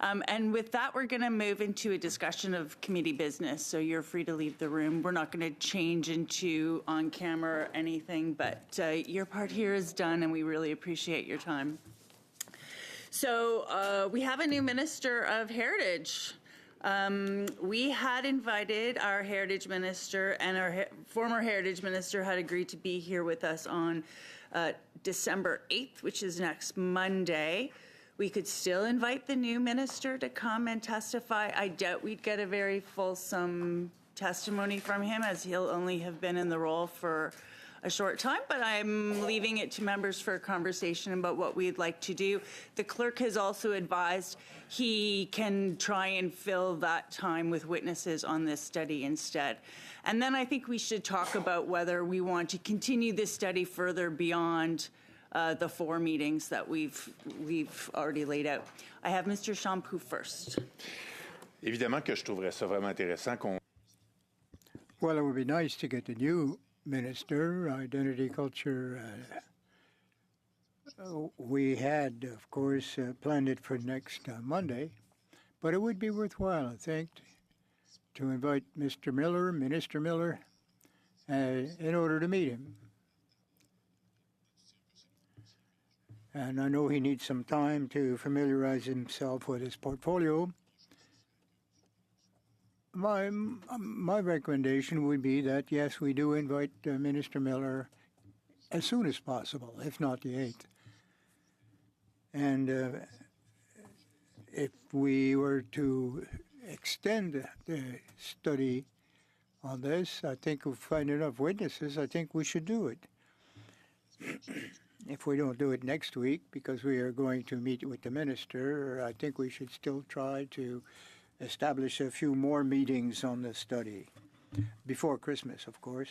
And with that, we're going to move into a discussion of committee business. So you're free to leave the room. We're not going to change into on camera or anything, but your part here is done, and we really appreciate your time. So we have a new Minister of Heritage. We had invited our Heritage Minister, and our former Heritage Minister had agreed to be here with us on December 8th, which is next Monday. We could still invite the new minister to come and testify. I doubt we'd get a very fulsome testimony from him, as he'll only have been in the role for a short time, but I'm leaving it to members for a conversation about what we'd like to do. The clerk has also advised he can try and fill that time with witnesses on this study instead. And then I think we should talk about whether we want to continue this study further beyond the 4 meetings that we've already laid out. I have Mr. Champoux first. Évidemment que je trouverais ça vraiment intéressant qu'on... Well, it would be nice to get the new minister, identity culture. We had, of course, planned it for next Monday, but it would be worthwhile, I think, to invite Mr. Miller, Minister Miller, in order to meet him. And I know he needs some time to familiarize himself with his portfolio. My recommendation would be that, yes, we do invite Minister Miller as soon as possible, if not the 8th. And if we were to extend the study on this, I think we'll find enough witnesses, I think we should do it. If we don't do it next week, because we are going to meet with the minister, I think we should still try to establish a few more meetings on the study, before Christmas, of course.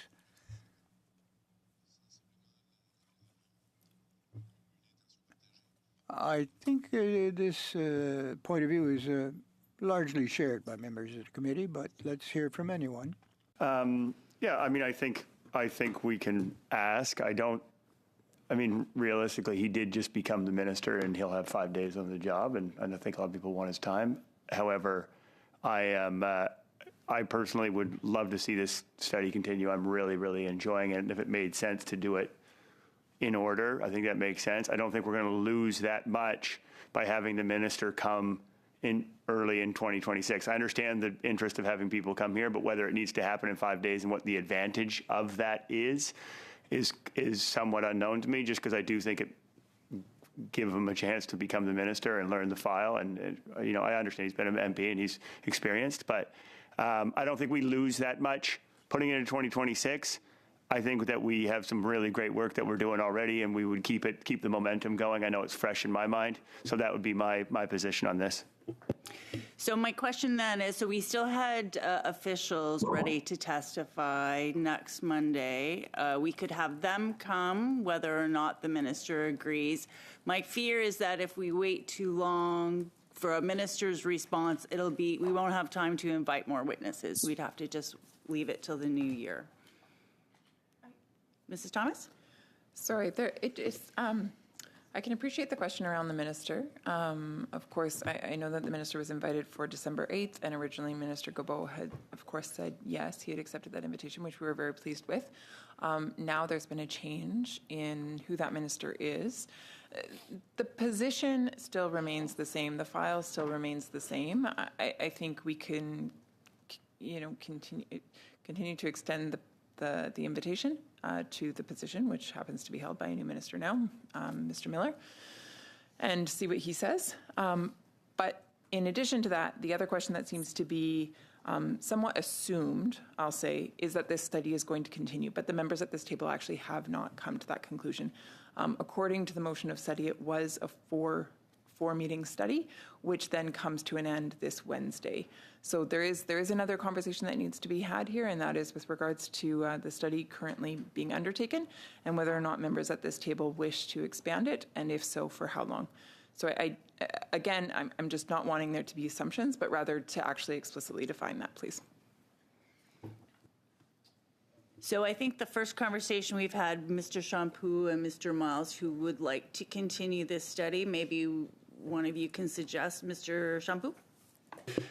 I think this point of view is largely shared by members of the committee, but let's hear from anyone. Yeah, I mean, I think we can ask. Realistically, he did just become the minister, and he'll have 5 days on the job, and I think a lot of people want his time. However, I personally would love to see this study continue. I'm really, really enjoying it, and if it made sense to do it in order, I think that makes sense. I don't think we're going to lose that much by having the minister come in early in 2026. I understand the interest of having people come here, but whether it needs to happen in 5 days and what the advantage of that is somewhat unknown to me, just because I do think it give him a chance to become the minister and learn the file. And I understand he's been an MP and he's experienced, but I don't think we lose that much putting it in 2026. I think that we have some really great work that we're doing already, and we would keep the momentum going. I know it's fresh in my mind, so that would be my position on this. So my question then is, so we still had officials ready to testify next Monday. We could have them come, whether or not the minister agrees. My fear is that if we wait too long for a minister's response, we won't have time to invite more witnesses. We'd have to just leave it till the new year. Mrs. Thomas? Sorry, I can appreciate the question around the minister. Of course, I know that the minister was invited for December 8th, and originally Minister Gobeau had, of course, said yes, he had accepted that invitation, which we were very pleased with. Now there's been a change in who that minister is. The position still remains the same. The file still remains the same. I think we can, continue to extend the invitation to the position, which happens to be held by a new minister now, Mr. Miller, and see what he says. But in addition to that, the other question that seems to be somewhat assumed, I'll say, is that this study is going to continue, but the members at this table actually have not come to that conclusion. According to the motion of study, it was a four-meeting study, which then comes to an end this Wednesday. So there is another conversation that needs to be had here, and that is with regards to the study currently being undertaken and whether or not members at this table wish to expand it, and if so, for how long. So I'm just not wanting there to be assumptions, but rather to actually explicitly define that, please. So I think the first conversation we've had, Mr. Champoux and Mr. Miles, who would like to continue this study, maybe one of you can suggest, Mr. Champoux?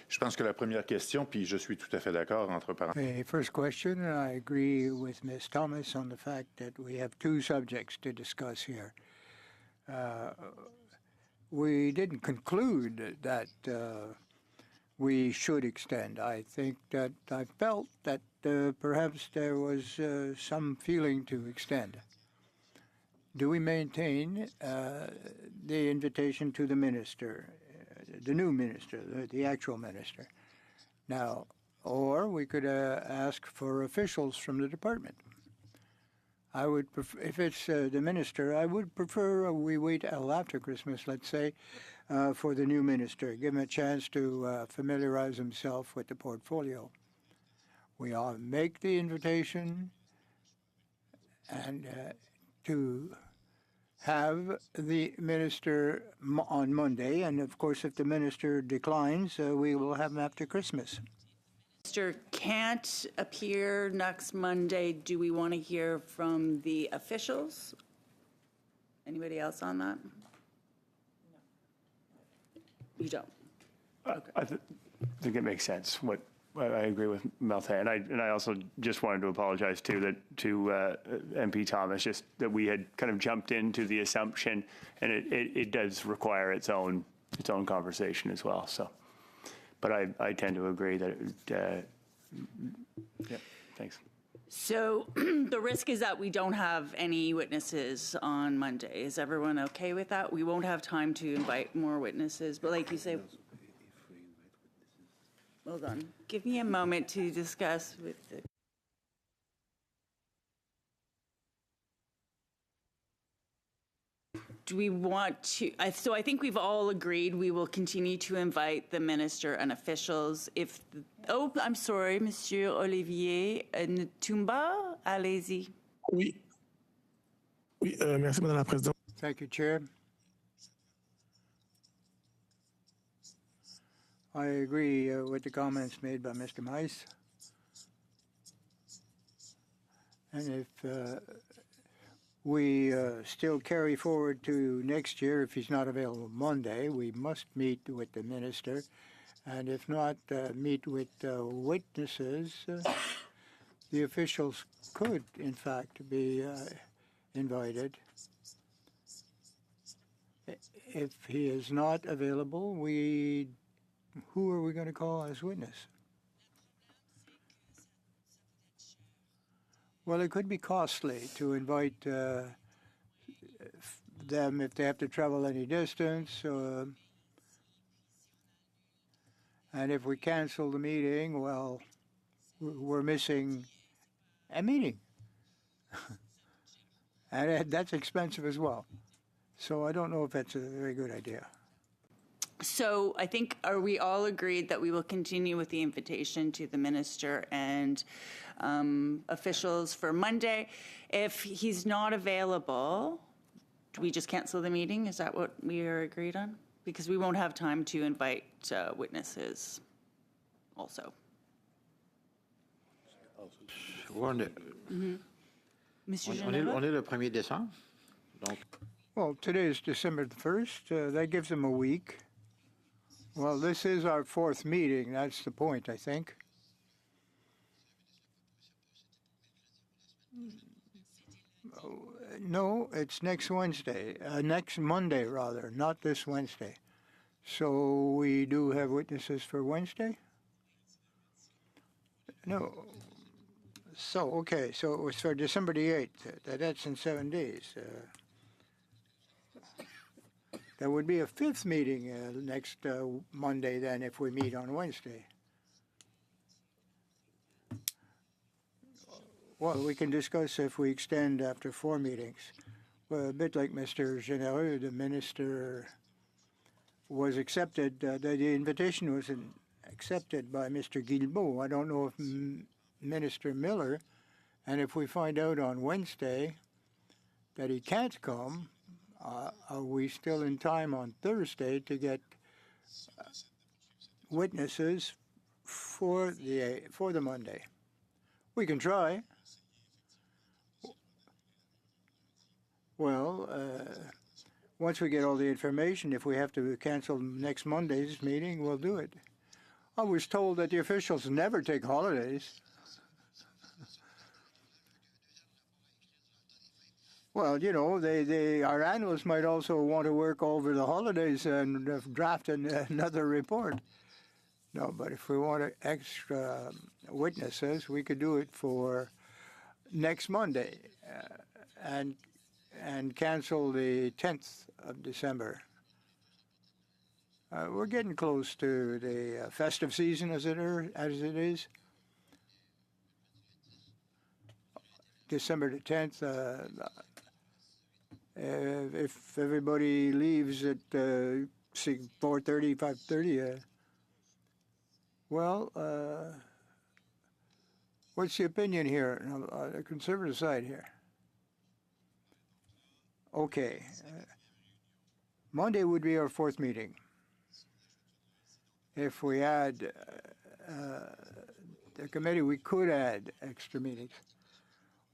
Je pense que la première question, puis je suis tout à fait d'accord, entre parenthèses. First question, I agree with Ms. Thomas on the fact that we have two subjects to discuss here. We didn't conclude that we should extend. I felt that perhaps there was some feeling to extend. Do we maintain the invitation to the minister, the new minister, the actual minister? Now, or we could ask for officials from the department. I would prefer, if it's the minister, I would prefer we wait till after Christmas, let's say, for the new minister. Give him a chance to familiarize himself with the portfolio. We all make the invitation and to have the minister on Monday, and of course, if the minister declines, we will have him after Christmas. Minister can't appear next Monday. Do we want to hear from the officials? Anybody else on that? No. You don't? Okay. I think it makes sense. I agree with Martin, and I also just wanted to apologize to MP Thomas, just that we had kind of jumped into the assumption, and it does require its own conversation as well. So, but I tend to agree that yeah, thanks. So the risk is that we don't have any witnesses on Monday. Is everyone okay with that? We won't have time to invite more witnesses, but like you say, hold on. Give me a moment to discuss with the. Do we want to, so I think we've all agreed we will continue to invite the minister and officials if, oh, I'm sorry, Monsieur Olivier Ntumba, allez-y. Oui. Oui, merci, Madame la Présidente. Thank you, Chair. I agree with the comments made by Mr. Mice. And if we still carry forward to next year, if he's not available Monday, we must meet with the minister. And if not, meet with witnesses. The officials could, in fact, be invited. If he is not available, who are we going to call as witness? Well, it could be costly to invite them if they have to travel any distance. And if we cancel the meeting, well, we're missing a meeting. And that's expensive as well. So I don't know if that's a very good idea. So I think, are we all agreed that we will continue with the invitation to the minister and officials for Monday? If he's not available, do we just cancel the meeting? Is that what we are agreed on? Because we won't have time to invite witnesses also. On est le 1er décembre. Donc. Well, today is December the 1st. That gives them a week. Well, this is our fourth meeting. That's the point, I think. No, it's next Wednesday. Next Monday, rather, not this Wednesday. So we do have witnesses for Wednesday? No. So, okay, so it was for December the 8th. That's in 7 days. There would be a fifth meeting next Monday then if we meet on Wednesday. Well, we can discuss if we extend after 4 meetings. Well, a bit like Mr. Généreux, the minister was accepted, the invitation was accepted by Mr. Guilbeault. I don't know if Minister Miller, and if we find out on Wednesday that he can't come, are we still in time on Thursday to get witnesses for the Monday? We can try. Well, once we get all the information, if we have to cancel next Monday's meeting, we'll do it. I was told that the officials never take holidays. Well, you know, our analysts might also want to work over the holidays and draft another report. No, but if we want extra witnesses, we could do it for next Monday and cancel the 10th of December. We're getting close to the festive season as it is. December the 10th. If everybody leaves at 4:30, 5:30, well, what's the opinion here on the conservative side here? Okay. Monday would be our fourth meeting. If we add the committee, we could add extra meetings.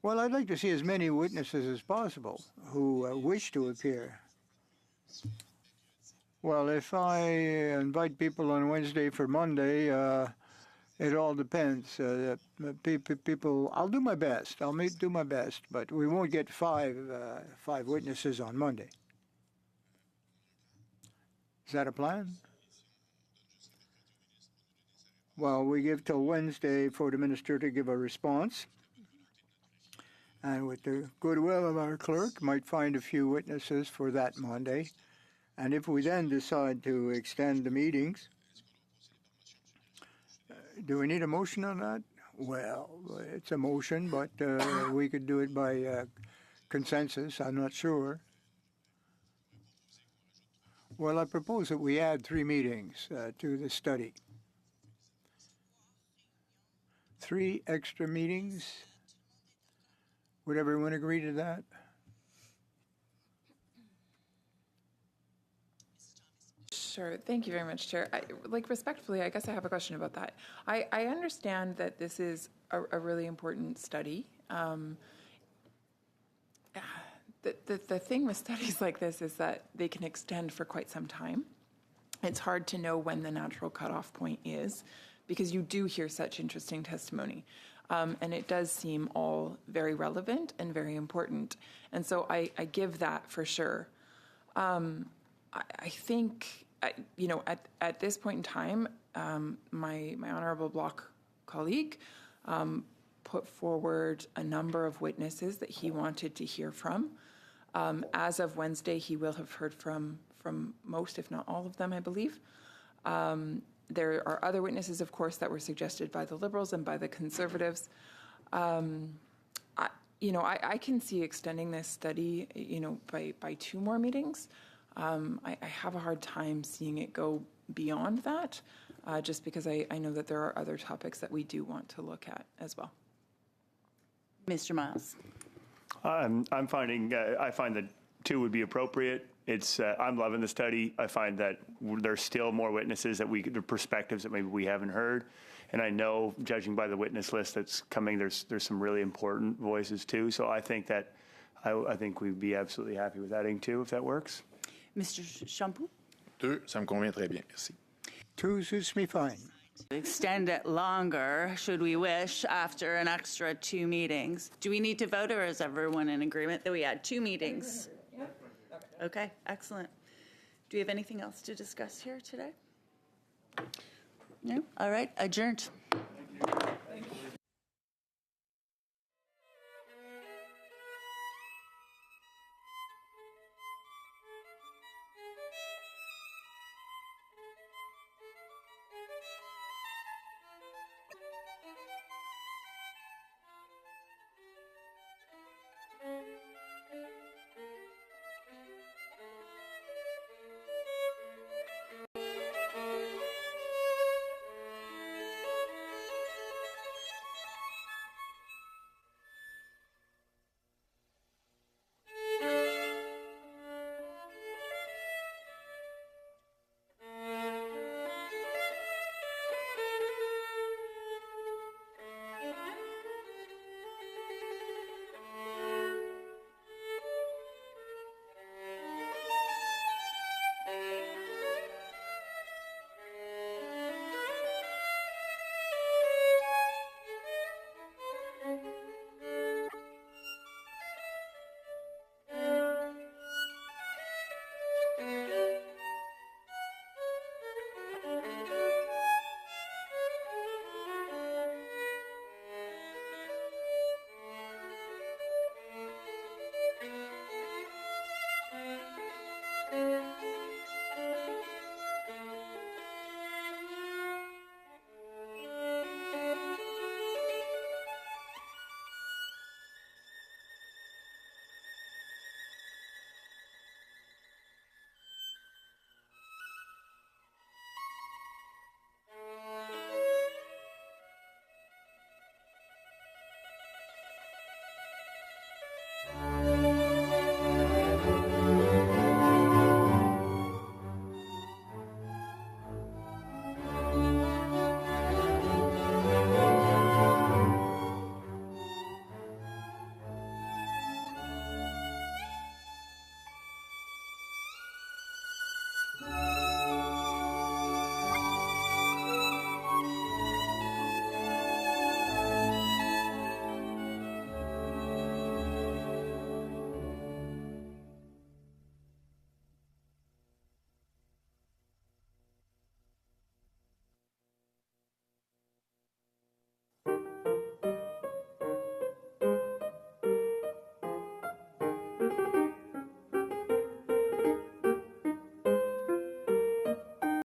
Well, I'd like to see as many witnesses as possible who wish to appear. Well, if I invite people on Wednesday for Monday, it all depends. People, I'll do my best. I'll do my best, but we won't get five witnesses on Monday. Is that a plan? Well, we give till Wednesday for the minister to give a response. And with the goodwill of our clerk, might find a few witnesses for that Monday. And if we then decide to extend the meetings, do we need a motion on that? Well, it's a motion, but we could do it by consensus. I'm not sure. Well, I propose that we add 3 meetings to the study. 3 extra meetings. Would everyone agree to that? Sure. Thank you very much, Chair. Respectfully, I guess I have a question about that. I understand that this is a really important study. The thing with studies like this is that they can extend for quite some time. It's hard to know when the natural cutoff point is because you do hear such interesting testimony. And it does seem all very relevant and very important. And so I give that for sure. I think, at this point in time, my honorable bloc colleague put forward a number of witnesses that he wanted to hear from. As of Wednesday, he will have heard from most, if not all of them, I believe. There are other witnesses, of course, that were suggested by the Liberals and by the Conservatives. I can see extending this study, by 2 more meetings. I have a hard time seeing it go beyond that, just because I know that there are other topics that we do want to look at as well. Mr. Miles. I find that 2 would be appropriate. I'm loving the study. I find that there's still more witnesses the perspectives that maybe we haven't heard. And I know, judging by the witness list that's coming, there's some really important voices too. So I think that I think we'd be absolutely happy with adding 2 if that works. Mr. Champoux? 2, ça me convient très bien. Merci. 2 suits me fine. Extend it longer, should we wish, after an extra 2 meetings. Do we need to vote, or is everyone in agreement that we add 2 meetings? Okay, excellent. Do we have anything else to discuss here today? No? All right, adjourned.